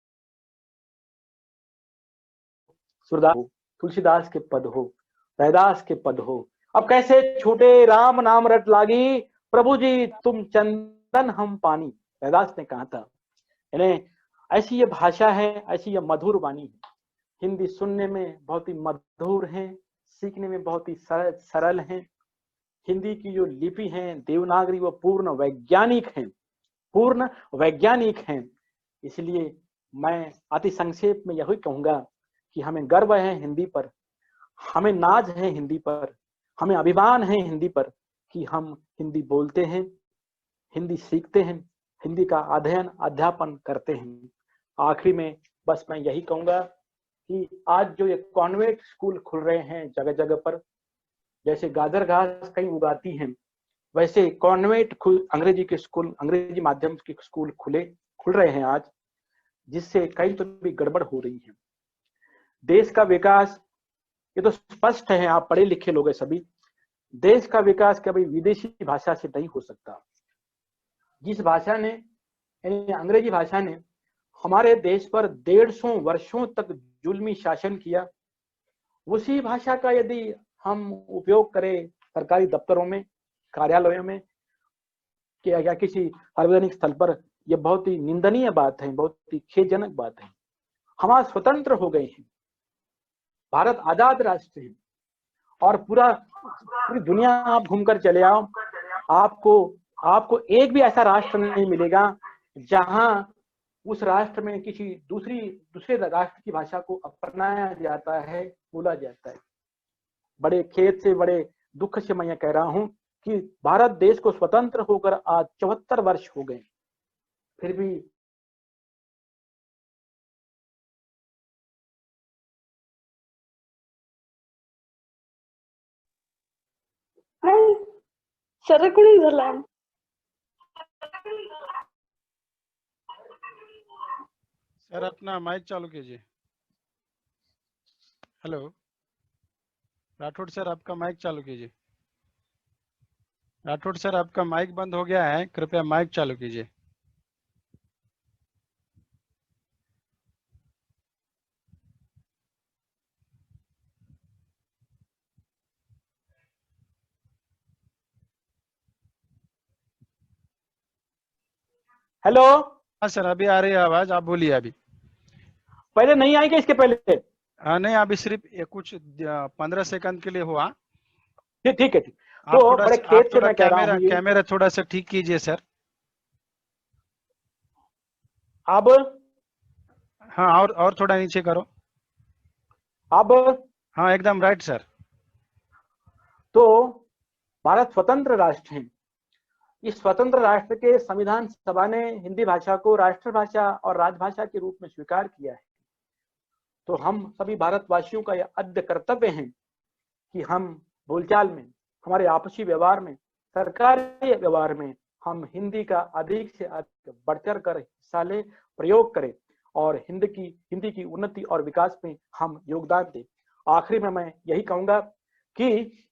S1: सूरदास हो, तुलसीदास के पद हो, रैदास के पद हो। अब कैसे छूटे राम नाम रट लागी, प्रभु जी तुम चंदन हम पानी, रैदास ने कहा था। यानी ऐसी ये भाषा है, ऐसी ये मधुर वाणी है। हिंदी सुनने में बहुत ही मधुर है, सीखने में बहुत ही सरल है। हिंदी की जो लिपि है देवनागरी, वो पूर्ण वैज्ञानिक है, पूर्ण वैज्ञानिक है। इसलिए मैं अति संक्षेप में यही कहूंगा कि हमें गर्व है हिंदी पर, हमें नाज है हिंदी पर, हमें अभिमान है हिंदी पर कि हम हिंदी बोलते हैं, हिंदी सीखते हैं, हिंदी का अध्ययन अध्यापन करते हैं। आखिरी में बस मैं यही कहूंगा कि आज जो ये कॉन्वेंट स्कूल खुल रहे हैं जगह जगह पर, जैसे गाजर घास कहीं उगाती हैं, वैसे कॉन्वेंट अंग्रेजी के स्कूल, अंग्रेजी माध्यम के स्कूल खुल रहे हैं आज, जिससे कहीं तो भी गड़बड़ हो रही है। देश का विकास, ये तो स्पष्ट है, आप पढ़े लिखे लोग हैं सभी, देश का विकास कभी विदेशी भाषा से नहीं हो सकता। जिस भाषा ने, यानी अंग्रेजी भाषा ने हमारे देश पर 150 वर्षों तक जुल्मी शासन किया, उसी भाषा का यदि हम उपयोग करें सरकारी दफ्तरों में, कार्यालयों में या किसी सार्वजनिक स्थल पर, यह बहुत ही निंदनीय बात है, बहुत ही खेदजनक बात है। हम आज स्वतंत्र हो गए हैं, भारत आजाद राष्ट्र है, और पूरी दुनिया आप घूमकर चले आओ, आपको एक भी ऐसा राष्ट्र नहीं मिलेगा जहां उस राष्ट्र में किसी दूसरे राष्ट्र की भाषा को अपनाया जाता है, बोला जाता है। बड़े खेद से, बड़े दुख से मैं ये कह रहा हूं कि भारत देश को स्वतंत्र होकर आज 74 वर्ष हो गए, फिर भी
S2: सर रेकॉर्डिंग झाला।
S3: सर अपना माइक चालू कीजिए। हेलो राठौड़ सर, आपका माइक चालू कीजिए। राठौड़ सर, आपका माइक बंद हो गया है, कृपया माइक चालू कीजिए।
S1: हेलो।
S3: हाँ सर, अभी आ रही है आवाज, आप बोलिए। अभी
S1: पहले नहीं आई क्या इसके पहले?
S3: नहीं, अभी सिर्फ कुछ 15 सेकंड के लिए हुआ।
S1: ठीक है, ठीक।
S3: आप
S1: तो
S3: थोड़ा
S1: बड़े खेद से मैं कह रहा हूं,
S3: कैमरा थोड़ा सा ठीक कीजिए सर।
S1: अब
S3: हाँ, और थोड़ा नीचे करो।
S1: अब
S3: हाँ, एकदम राइट सर।
S1: तो भारत स्वतंत्र राष्ट्र है। इस स्वतंत्र राष्ट्र के संविधान सभा ने हिंदी भाषा को राष्ट्रभाषा और राजभाषा के रूप में स्वीकार किया है। तो हम सभी भारतवासियों का यह आद्य कर्तव्य है कि हम बोलचाल में, हमारे आपसी व्यवहार में, सरकारी व्यवहार में हम हिंदी का अधिक से अधिक बढ़ चढ़ कर हिस्सा ले, प्रयोग करें और हिंदी की उन्नति और विकास में हम योगदान दें। आखिरी में मैं यही कहूंगा कि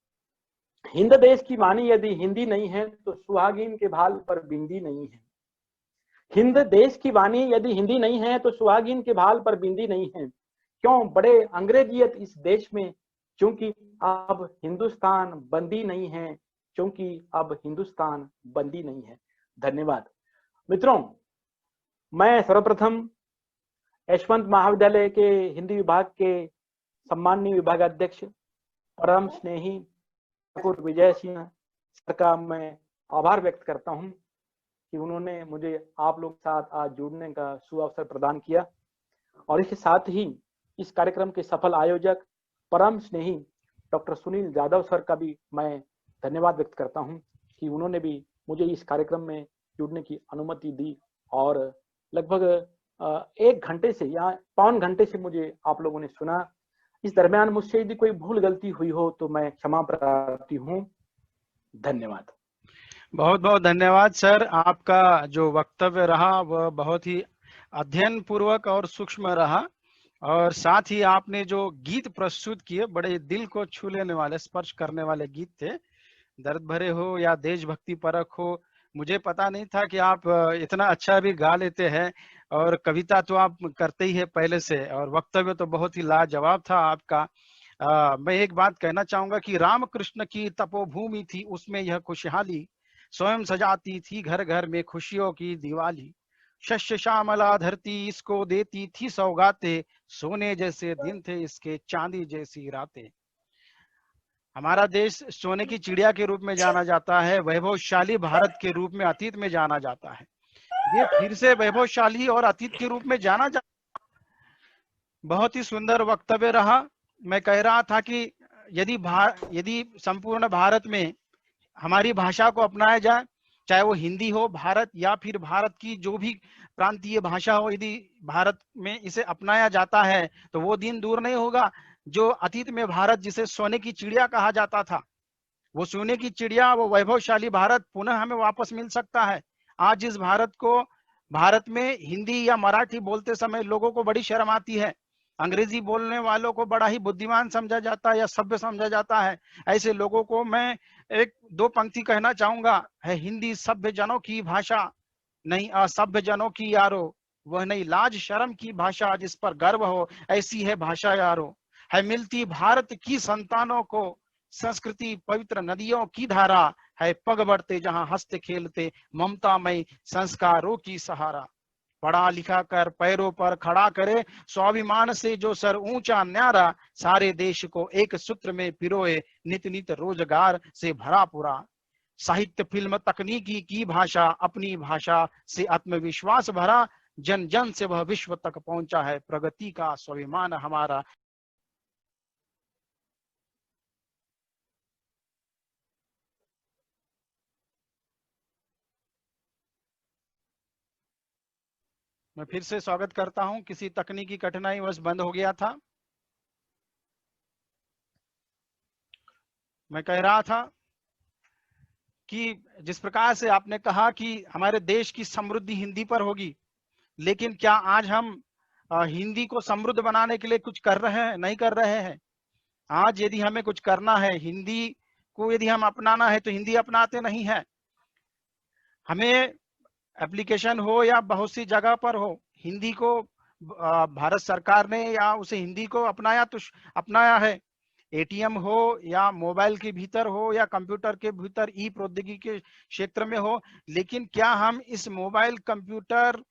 S1: हिंद देश की वाणी यदि हिंदी नहीं है तो सुहागिन के भाल पर बिंदी नहीं है। हिंद देश की वाणी यदि हिंदी नहीं है तो सुहागिन के भाल पर बिंदी नहीं है। क्यों बड़े अंग्रेजियत इस देश में? क्योंकि अब हिंदुस्तान बंदी नहीं है, क्योंकि अब हिंदुस्तान बंदी नहीं है। धन्यवाद मित्रों। मैं सर्वप्रथम यशवंत महाविद्यालय के हिंदी विभाग के सम्माननीय विभागाध्यक्ष परम स्नेही ठाकुर विजय सिंह सर का मैं आभार व्यक्त करता हूं कि उन्होंने मुझे आप लोग के साथ आज जुड़ने का सुअवसर प्रदान किया। और इसके साथ ही इस कार्यक्रम के सफल आयोजक परम स्नेही डॉक्टर सुनील जाधव सर का भी मैं धन्यवाद व्यक्त करता हूं कि उन्होंने भी मुझे इस कार्यक्रम में जुड़ने की अनुमति दी और लगभग 1 घंटे से या 5 घंटे से मुझे आप लोगों ने सुना। इस दरमियान मुझसे यदि कोई भूल गलती हुई हो तो मैं क्षमा प्रार्थी हूं। धन्यवाद।
S3: बहुत बहुत धन्यवाद सर। आपका जो वक्तव्य रहा वह बहुत ही अध्ययन पूर्वक और सूक्ष्म रहा, और साथ ही आपने जो गीत प्रस्तुत किए बड़े दिल को छू लेने वाले, स्पर्श करने वाले गीत थे। दर्द भरे हो या देशभक्ति परक हो, मुझे पता नहीं था कि आप इतना अच्छा भी गा लेते हैं, और कविता तो आप करते ही है पहले से, और वक्तव्य तो बहुत ही लाजवाब था आपका। मैं एक बात कहना चाहूंगा कि रामकृष्ण की तपोभूमि थी, उसमें यह खुशहाली स्वयं सजाती थी घर घर में खुशियों की दिवाली। शस्य श्यामला धरती इसको देती थी सौगाते, सोने जैसे दिन थे इसके चांदी जैसी रातें। हमारा देश सोने की चिड़िया के रूप में जाना जाता है, वैभवशाली भारत के रूप में अतीत में जाना जाता है। ये फिर से वैभवशाली और अतीत के रूप में जाना जा। बहुत ही सुंदर वक्तव्य रहा। मैं कह रहा था कि यदि संपूर्ण भारत में हमारी भाषा को अपनाया जाए, चाहे वो हिंदी हो भारत या फिर भारत की जो भी प्रांतीय भाषा हो, यदि भारत में इसे अपनाया जाता है तो वो दिन दूर नहीं होगा जो अतीत में भारत जिसे सोने की चिड़िया कहा जाता था, वो सोने की चिड़िया, वो वैभवशाली भारत पुनः हमें वापस मिल सकता है। आज इस भारत में हिंदी या मराठी बोलते समय लोगों को बड़ी शर्म आती है। अंग्रेजी बोलने वालों को बड़ा ही बुद्धिमान समझा जाता है या सभ्य समझा जाता है। ऐसे लोगों को मैं 1-2 पंक्ति कहना चाहूंगा, है हिंदी सभ्य जनों की भाषा, नहीं असभ्य जनों की यारो, वह नहीं लाज शर्म की भाषा जिस पर गर्व हो, ऐसी है भाषा यारो। है मिलती भारत की संतानों को संस्कृति पवित्र नदियों की धारा, है पग बढ़ते जहां हंसते खेलते ममतामय संस्कारों की सहारा। पढ़ा लिखा कर पैरों पर खड़ा करे, स्वाभिमान से जो सर ऊंचा न्यारा, सारे देश को एक सूत्र में पिरोए, नित नित रोजगार से भरा पूरा। साहित्य फिल्म तकनीकी की भाषा, अपनी भाषा से आत्मविश्वास भरा, जन जन से वह विश्व तक पहुंचा है, प्रगति का स्वाभिमान हमारा। मैं फिर से स्वागत करता हूं, किसी तकनीकी कठिनाई वश बंद हो गया था। मैं कह रहा था कि जिस प्रकार से आपने कहा कि हमारे देश की समृद्धि हिंदी पर होगी, लेकिन क्या आज हम हिंदी को समृद्ध बनाने के लिए कुछ कर रहे हैं? नहीं कर रहे हैं। आज यदि हमें कुछ करना है, हिंदी को यदि हम अपनाना है, तो हिंदी अपनाते नहीं है। हमें एप्लीकेशन हो या बहुत सी जगह पर हो, हिंदी को भारत सरकार ने या उसे हिंदी को अपनाया है। एटीएम हो या मोबाइल के भीतर हो या कंप्यूटर के भीतर, ई प्रौद्योगिकी के क्षेत्र में हो, लेकिन क्या हम इस मोबाइल कंप्यूटर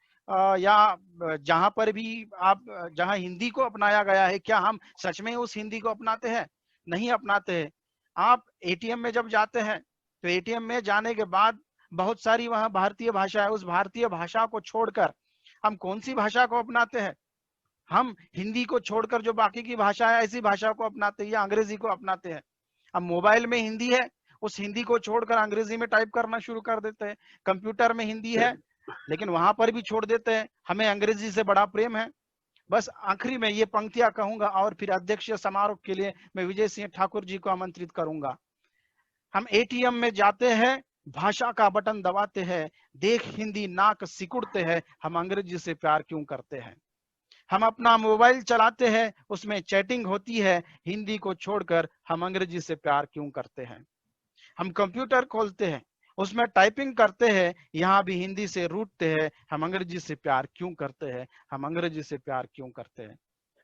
S3: या जहां पर भी जहां हिंदी को अपनाया गया है, क्या हम सच में उस हिंदी को अपनाते हैं? नहीं अपनाते हैं। आप एटीएम में जब जाते हैं तो एटीएम में जाने के बाद बहुत सारी वहां भारतीय भाषा है, उस भारतीय भाषा को छोड़कर हम कौन सी भाषा को अपनाते हैं? हम हिंदी को छोड़कर जो बाकी की भाषा है, ऐसी भाषा को अपनाते हैं या अंग्रेजी को अपनाते हैं। अब मोबाइल में हिंदी है, उस हिंदी को छोड़कर अंग्रेजी में टाइप करना शुरू कर देते हैं। कंप्यूटर में हिंदी है, लेकिन वहां पर भी छोड़ देते हैं। हमें अंग्रेजी से बड़ा प्रेम है। बस आखिरी में ये पंक्तियां कहूंगा और फिर अध्यक्षीय समारोह के लिए मैं विजय सिंह ठाकुर जी को आमंत्रित करूंगा। हम एटीएम में जाते हैं, भाषा का बटन दबाते हैं, देख हिंदी नाक सिकुड़ते हैं, हम अंग्रेजी से प्यार क्यों करते हैं? हम अपना मोबाइल चलाते हैं, उसमें चैटिंग होती है, हिंदी को छोड़कर हम अंग्रेजी से प्यार क्यों करते हैं? हम कंप्यूटर खोलते हैं, उसमें टाइपिंग करते हैं, यहाँ भी हिंदी से रूठते हैं, हम अंग्रेजी से प्यार क्यों करते हैं? हम अंग्रेजी से प्यार क्यों करते हैं?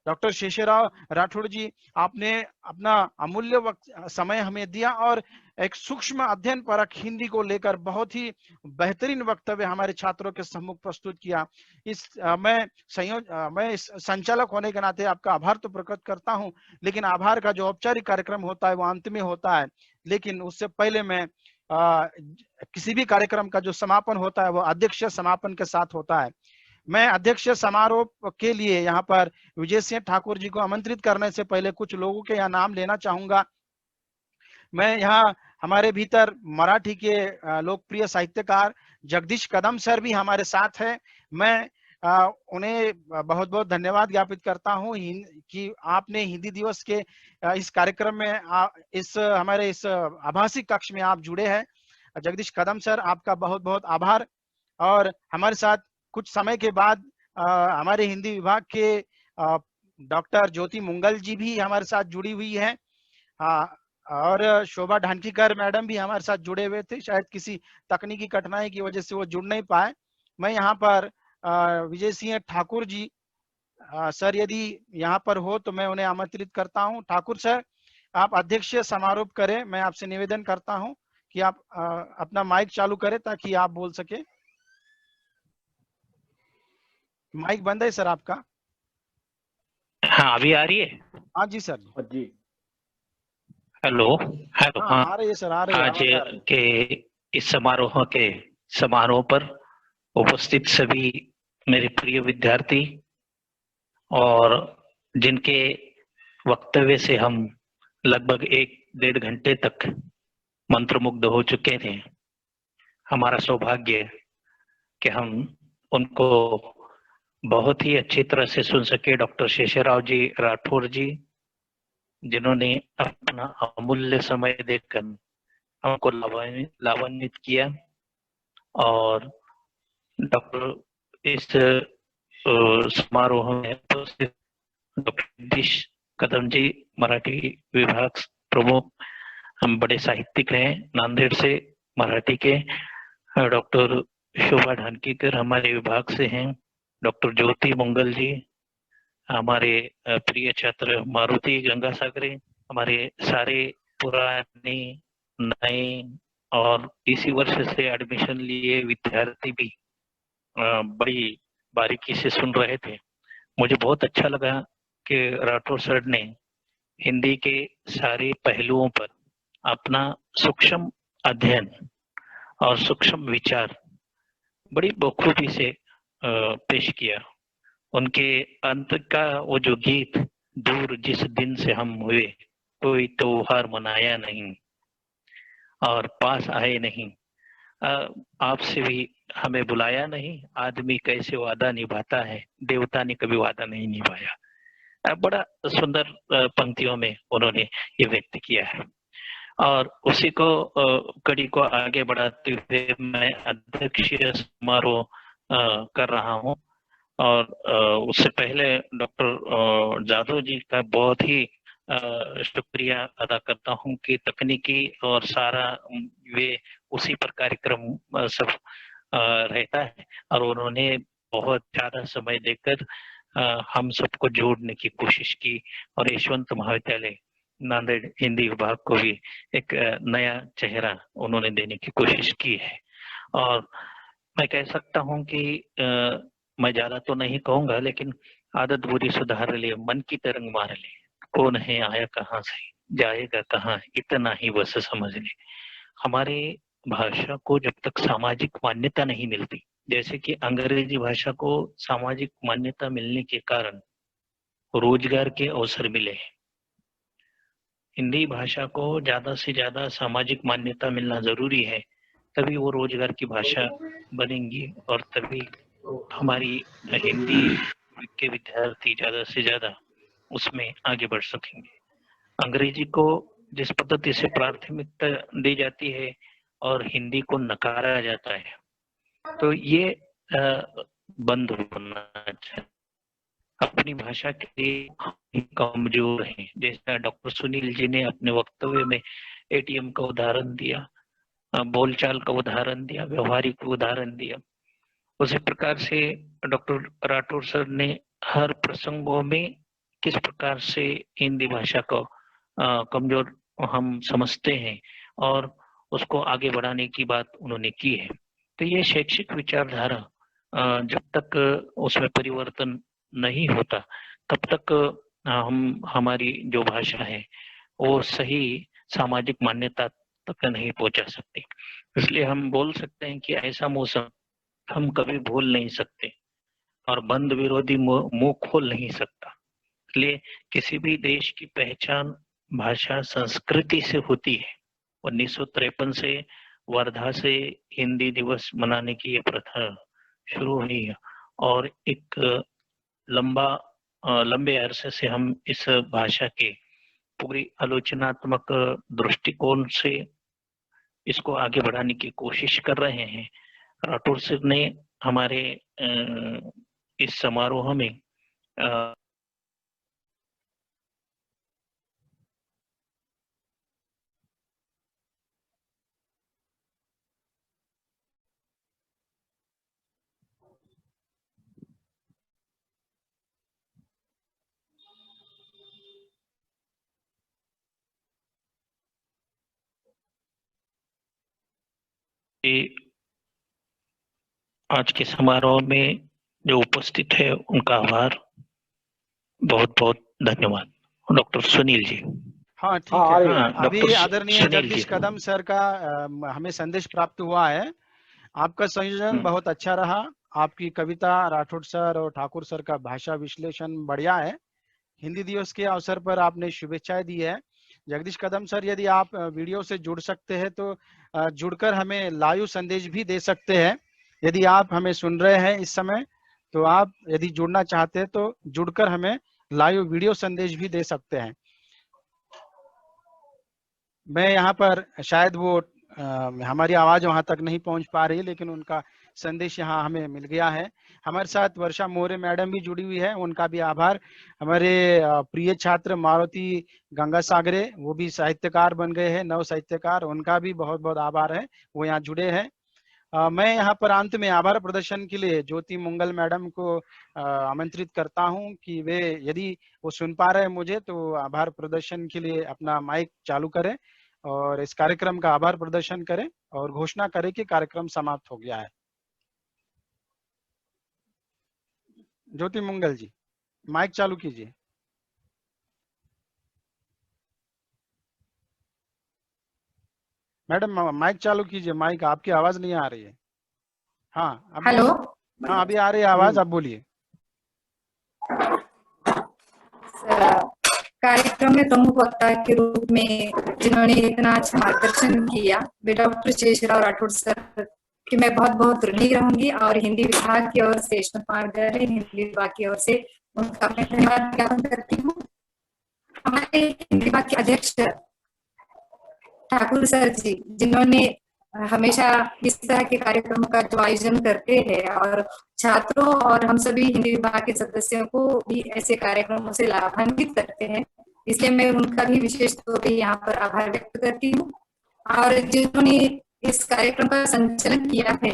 S3: डॉक्टर शेषराव राठौड़ जी, आपने अपना अमूल्य समय हमें दिया और एक सूक्ष्म अध्ययन परक हिंदी को लेकर बहुत ही बेहतरीन वक्तव्य हमारे छात्रों के सम्मुख प्रस्तुत किया। मैं संचालक होने के नाते आपका आभार तो प्रकट करता हूं, लेकिन आभार का जो औपचारिक कार्यक्रम होता है वो अंत में होता है। लेकिन उससे पहले मैं किसी भी कार्यक्रम का जो समापन होता है वो अध्यक्ष समापन के साथ होता है। मैं अध्यक्ष समारोह के लिए यहाँ पर विजय सिंह ठाकुर जी को आमंत्रित करने से पहले कुछ लोगों के यहाँ नाम लेना चाहूंगा। मैं यहाँ हमारे भीतर मराठी के लोकप्रिय साहित्यकार जगदीश कदम सर भी हमारे साथ हैं। मैं उन्हें बहुत बहुत धन्यवाद ज्ञापित करता हूँ कि आपने हिंदी दिवस के इस कार्यक्रम में हमारे इस आभासी कक्ष में आप जुड़े हैं। जगदीश कदम सर, आपका बहुत बहुत आभार। और हमारे साथ कुछ समय के बाद हमारे हिंदी विभाग के डॉक्टर ज्योति मुंगल जी भी हमारे साथ जुड़ी हुई है और शोभा ढानकीकर मैडम भी हमारे साथ जुड़े हुए थे। शायद किसी तकनीकी कठिनाई की वजह से वो जुड़ नहीं पाए। मैं यहाँ पर विजय सिंह ठाकुर जी सर यदि यहाँ पर हो तो मैं उन्हें आमंत्रित करता हूँ। ठाकुर सर, आप अध्यक्षीय समारोह करें। मैं आपसे निवेदन करता हूँ कि आप अपना माइक चालू करें ताकि आप बोल सके। माइक बंद है सर आपका।
S4: हाँ, अभी आ रही है?
S3: हाँ जी सर जी।
S4: Hello hello. हाँ,
S3: आ रही है सर, आ रही है।
S4: आज के इस समारोह पर उपस्थित सभी मेरे प्रिय विद्यार्थी और जिनके वक्तव्य से हम लगभग 1-1.5 घंटे तक मंत्रमुग्ध हो चुके थे, हमारा सौभाग्य कि हम उनको बहुत ही अच्छी तरह से सुन सके। डॉक्टर शेषराव जी राठौर जी, जिन्होंने अपना अमूल्य समय देकर हमको लाभान्वित किया, और डॉक्टर इस समारोह में उपस्थित डॉक्टर जगदीश कदम जी, मराठी विभाग प्रमुख, हम बड़े साहित्यिक हैं नांदेड़ से मराठी के। डॉक्टर शोभा ढानकीकर हमारे विभाग से हैं। डॉक्टर ज्योति मुंगल जी, हमारे प्रिय छात्र मारुति गंगासागरे, हमारे सारे पुराने नए और इसी वर्ष से एडमिशन लिए विद्यार्थी भी बड़ी बारीकी से सुन रहे थे। मुझे बहुत अच्छा लगा कि राठौर सर ने हिंदी के सारे पहलुओं पर अपना सूक्ष्म अध्ययन और सूक्ष्म विचार बड़ी बखूबी से पेश किया। उनके अंत का वो जो गीत, दूर जिस दिन से हम हुए, कोई त्योहार मनाया नहीं और पास आए नहीं, आपसे भी हमें बुलाया नहीं, आदमी कैसे वादा निभाता है, देवता ने कभी वादा नहीं निभाया। बड़ा सुंदर पंक्तियों में उन्होंने ये व्यक्त किया है। और उसी को कड़ी को आगे बढ़ाते हुए मैं अध्यक्षीय समारोह कर रहा हूँ। और उससे पहले डॉक्टर जादव जी का बहुत ही शुक्रिया अदा करता हूँ कि तकनीकी और सारा वे उसी पर कार्यक्रम सब रहता है, और उन्होंने बहुत ज्यादा समय देकर हम सबको जोड़ने की कोशिश की, और यशवंत महाविद्यालय नांदेड़ हिंदी विभाग को भी एक नया चेहरा उन्होंने देने की कोशिश की है। और मैं कह सकता हूँ कि मैं ज्यादा तो नहीं कहूंगा, लेकिन आदत बुरी सुधार ले, मन की तरंग मार ले, कौन है आया कहाँ से, जाएगा कहाँ, इतना ही बस समझ ले। हमारे भाषा को जब तक सामाजिक मान्यता नहीं मिलती, जैसे कि अंग्रेजी भाषा को सामाजिक मान्यता मिलने के कारण रोजगार के अवसर मिले, हिंदी भाषा को ज्यादा से ज्यादा सामाजिक मान्यता मिलना जरूरी है, तभी वो रोजगार की भाषा बनेंगी, और तभी हमारी हिंदी के विद्यार्थी ज्यादा से ज्यादा उसमें आगे बढ़ सकेंगे। अंग्रेजी को जिस पद्धति से प्राथमिकता दी जाती है और हिंदी को नकारा जाता है, तो ये बंद होना चाहिए। अपनी भाषा के लिए कमजोर है, जैसा डॉक्टर सुनील जी ने अपने वक्तव्य में एटीएम का उदाहरण दिया, बोलचाल का उदाहरण दिया, व्यवहारिक उदाहरण दिया, उसी प्रकार से डॉक्टर राठौर सर ने हर प्रसंगों में किस प्रकार से हिंदी भाषा को कमजोर हम समझते हैं और उसको आगे बढ़ाने की बात उन्होंने की है। तो ये शैक्षिक विचारधारा जब तक उसमें परिवर्तन नहीं होता, तब तक हम हमारी जो भाषा है वो सही सामाजिक मान्यता तक नहीं पहुंचा सकती। इसलिए हम बोल सकते हैं कि ऐसा मौसम हम कभी भूल नहीं सकते, और बंद विरोधी मुंह खोल नहीं सकता। इसलिए किसी भी देश की पहचान भाषा संस्कृति से होती है। 1953 से वर्धा से हिंदी दिवस मनाने की ये प्रथा शुरू हुई है, और एक लंबे अरसे से हम इस भाषा के पूरी आलोचनात्मक दृष्टिकोण से इसको आगे बढ़ाने की कोशिश कर रहे हैं। राठौर सर ने हमारे इस समारोह में आज के समारोह में जो उपस्थित है उनका आभार, बहुत बहुत धन्यवाद। डॉक्टर सुनील जी।
S3: हाँ ठीक है।
S4: हाँ,
S3: अभी आदरणीय जगदीश कदम सर का हमें संदेश प्राप्त हुआ है। आपका संयोजन बहुत अच्छा रहा, आपकी कविता, राठौड़ सर और ठाकुर सर का भाषा विश्लेषण बढ़िया है। हिंदी दिवस के अवसर पर आपने शुभेच्छाएं दी है। जगदीश कदम सर, यदि आप वीडियो से जुड़ सकते हैं तो जुड़कर हमें लाइव संदेश भी दे सकते हैं। यदि आप हमें सुन रहे हैं इस समय, तो आप यदि जुड़ना चाहते हैं तो जुड़कर हमें लाइव वीडियो संदेश भी दे सकते हैं। मैं यहाँ पर शायद वो हमारी आवाज वहां तक नहीं पहुंच पा रही, लेकिन उनका संदेश यहाँ हमें मिल गया है। हमारे साथ वर्षा मौर्य मैडम भी जुड़ी हुई है, उनका भी आभार। हमारे प्रिय छात्र मारुति गंगा सागरे, वो भी साहित्यकार बन गए हैं, नव साहित्यकार, उनका भी बहुत बहुत आभार है, वो यहाँ जुड़े हैं। मैं यहाँ पर अंत में आभार प्रदर्शन के लिए ज्योति मंगल मैडम को आमंत्रित करता हूँ कि वे, यदि वो सुन पा रहे हैं मुझे, तो आभार प्रदर्शन के लिए अपना माइक चालू करें और इस कार्यक्रम का आभार प्रदर्शन करें और घोषणा करें कि कार्यक्रम समाप्त हो गया है। ज्योति मंगल जी, माइक चालू कीजिए। मैडम माइक चालू कीजिए, माइक, आपकी आवाज नहीं आ रही है। हाँ,
S5: हेलो,
S3: हाँ, अभी आ रही है आवाज, आप बोलिए।
S5: कार्यक्रम में प्रमुख वक्ता के रूप में जिन्होंने इतना अच्छा मार्गदर्शन किया, वे डॉक्टर शेषराव राठौड़ सर कि मैं बहुत बहुत ऋणी रहूंगी, और हिंदी विभाग की ओर से, हिंदी विभाग की ओर से उनका मैं धन्यवाद ज्ञापन करती हूँ। हमारे हिंदी विभाग के अध्यक्ष ठाकुर सर जी, जिन्होंने हमेशा इस तरह के कार्यक्रमों का जो आयोजन करते हैं और छात्रों और हम सभी हिंदी विभाग के सदस्यों को भी ऐसे कार्यक्रमों से लाभान्वित करते हैं, इसलिए मैं उनका भी विशेष तौर पर यहाँ पर आभार व्यक्त करती हूँ। और जिन्होंने इस कार्यक्रम का संचालन किया है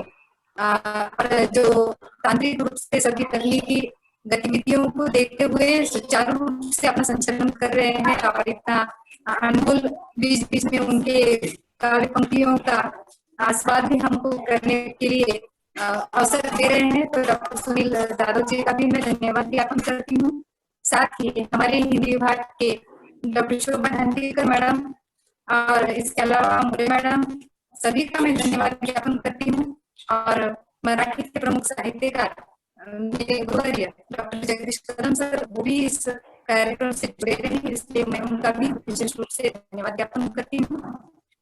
S5: और जो तांत्रिक रूप से सभी तकनीकी गतिविधियों को देखते हुए सुचारू रूप से अपना संचालन कर रहे हैं, और इतना अनमोल बीच बीच में उनके काव्य पंक्तियों का आस्वाद भी हमको करने के लिए अवसर दे रहे हैं, तो डॉक्टर सुनील जादव जी का भी मैं धन्यवाद ज्ञापन करती हूँ। साथ ही हमारे हिंदी विभाग के डॉक्टर शोभा धंधीकर मैडम और इसके अलावा मुरे मैडम, सभी का मैं धन्यवाद ज्ञापन करती हूँ। और मराठी के प्रमुख साहित्यकार मेरे गुरुवर्य डॉक्टर जगदीश कदम सर, वो भी इस कार्यक्रम से जुड़े रहे, इसलिए मैं उनका भी विशेष रूप से धन्यवाद ज्ञापन करती हूँ।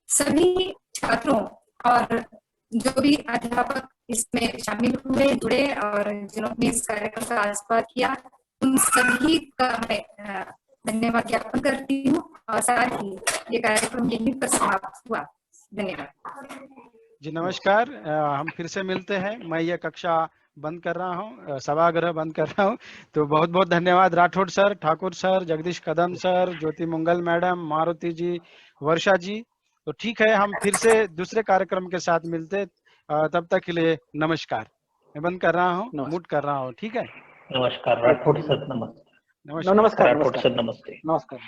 S5: सभी छात्रों और जो भी अध्यापक इसमें शामिल हुए, जुड़े और जिन्होंने इस कार्यक्रम का आस्वाद किया, उन सभी का मैं धन्यवाद ज्ञापन करती हूँ। और साथ ही ये कार्यक्रम यहीं पर समाप्त हुआ। धन्यवाद
S3: जी, नमस्कार। हम फिर से मिलते हैं। मैं ये कक्षा बंद कर रहा हूँ, सभागृह बंद कर रहा हूँ। तो बहुत बहुत धन्यवाद Rathore sir, Thakur sir, Jagdish Kadam sir, ज्योति मंगल मैडम, मारुति जी, वर्षा जी। तो ठीक है, हम फिर से दूसरे कार्यक्रम के साथ मिलते। तब तक के लिए नमस्कार। मैं बंद कर रहा हूँ, म्यूट कर रहा हूँ। ठीक है,
S4: नमस्कार राठौड़ सर, नमस्ते।
S1: नमस्कार
S4: राठौड़ सर, नमस्ते।
S1: नमस्कार।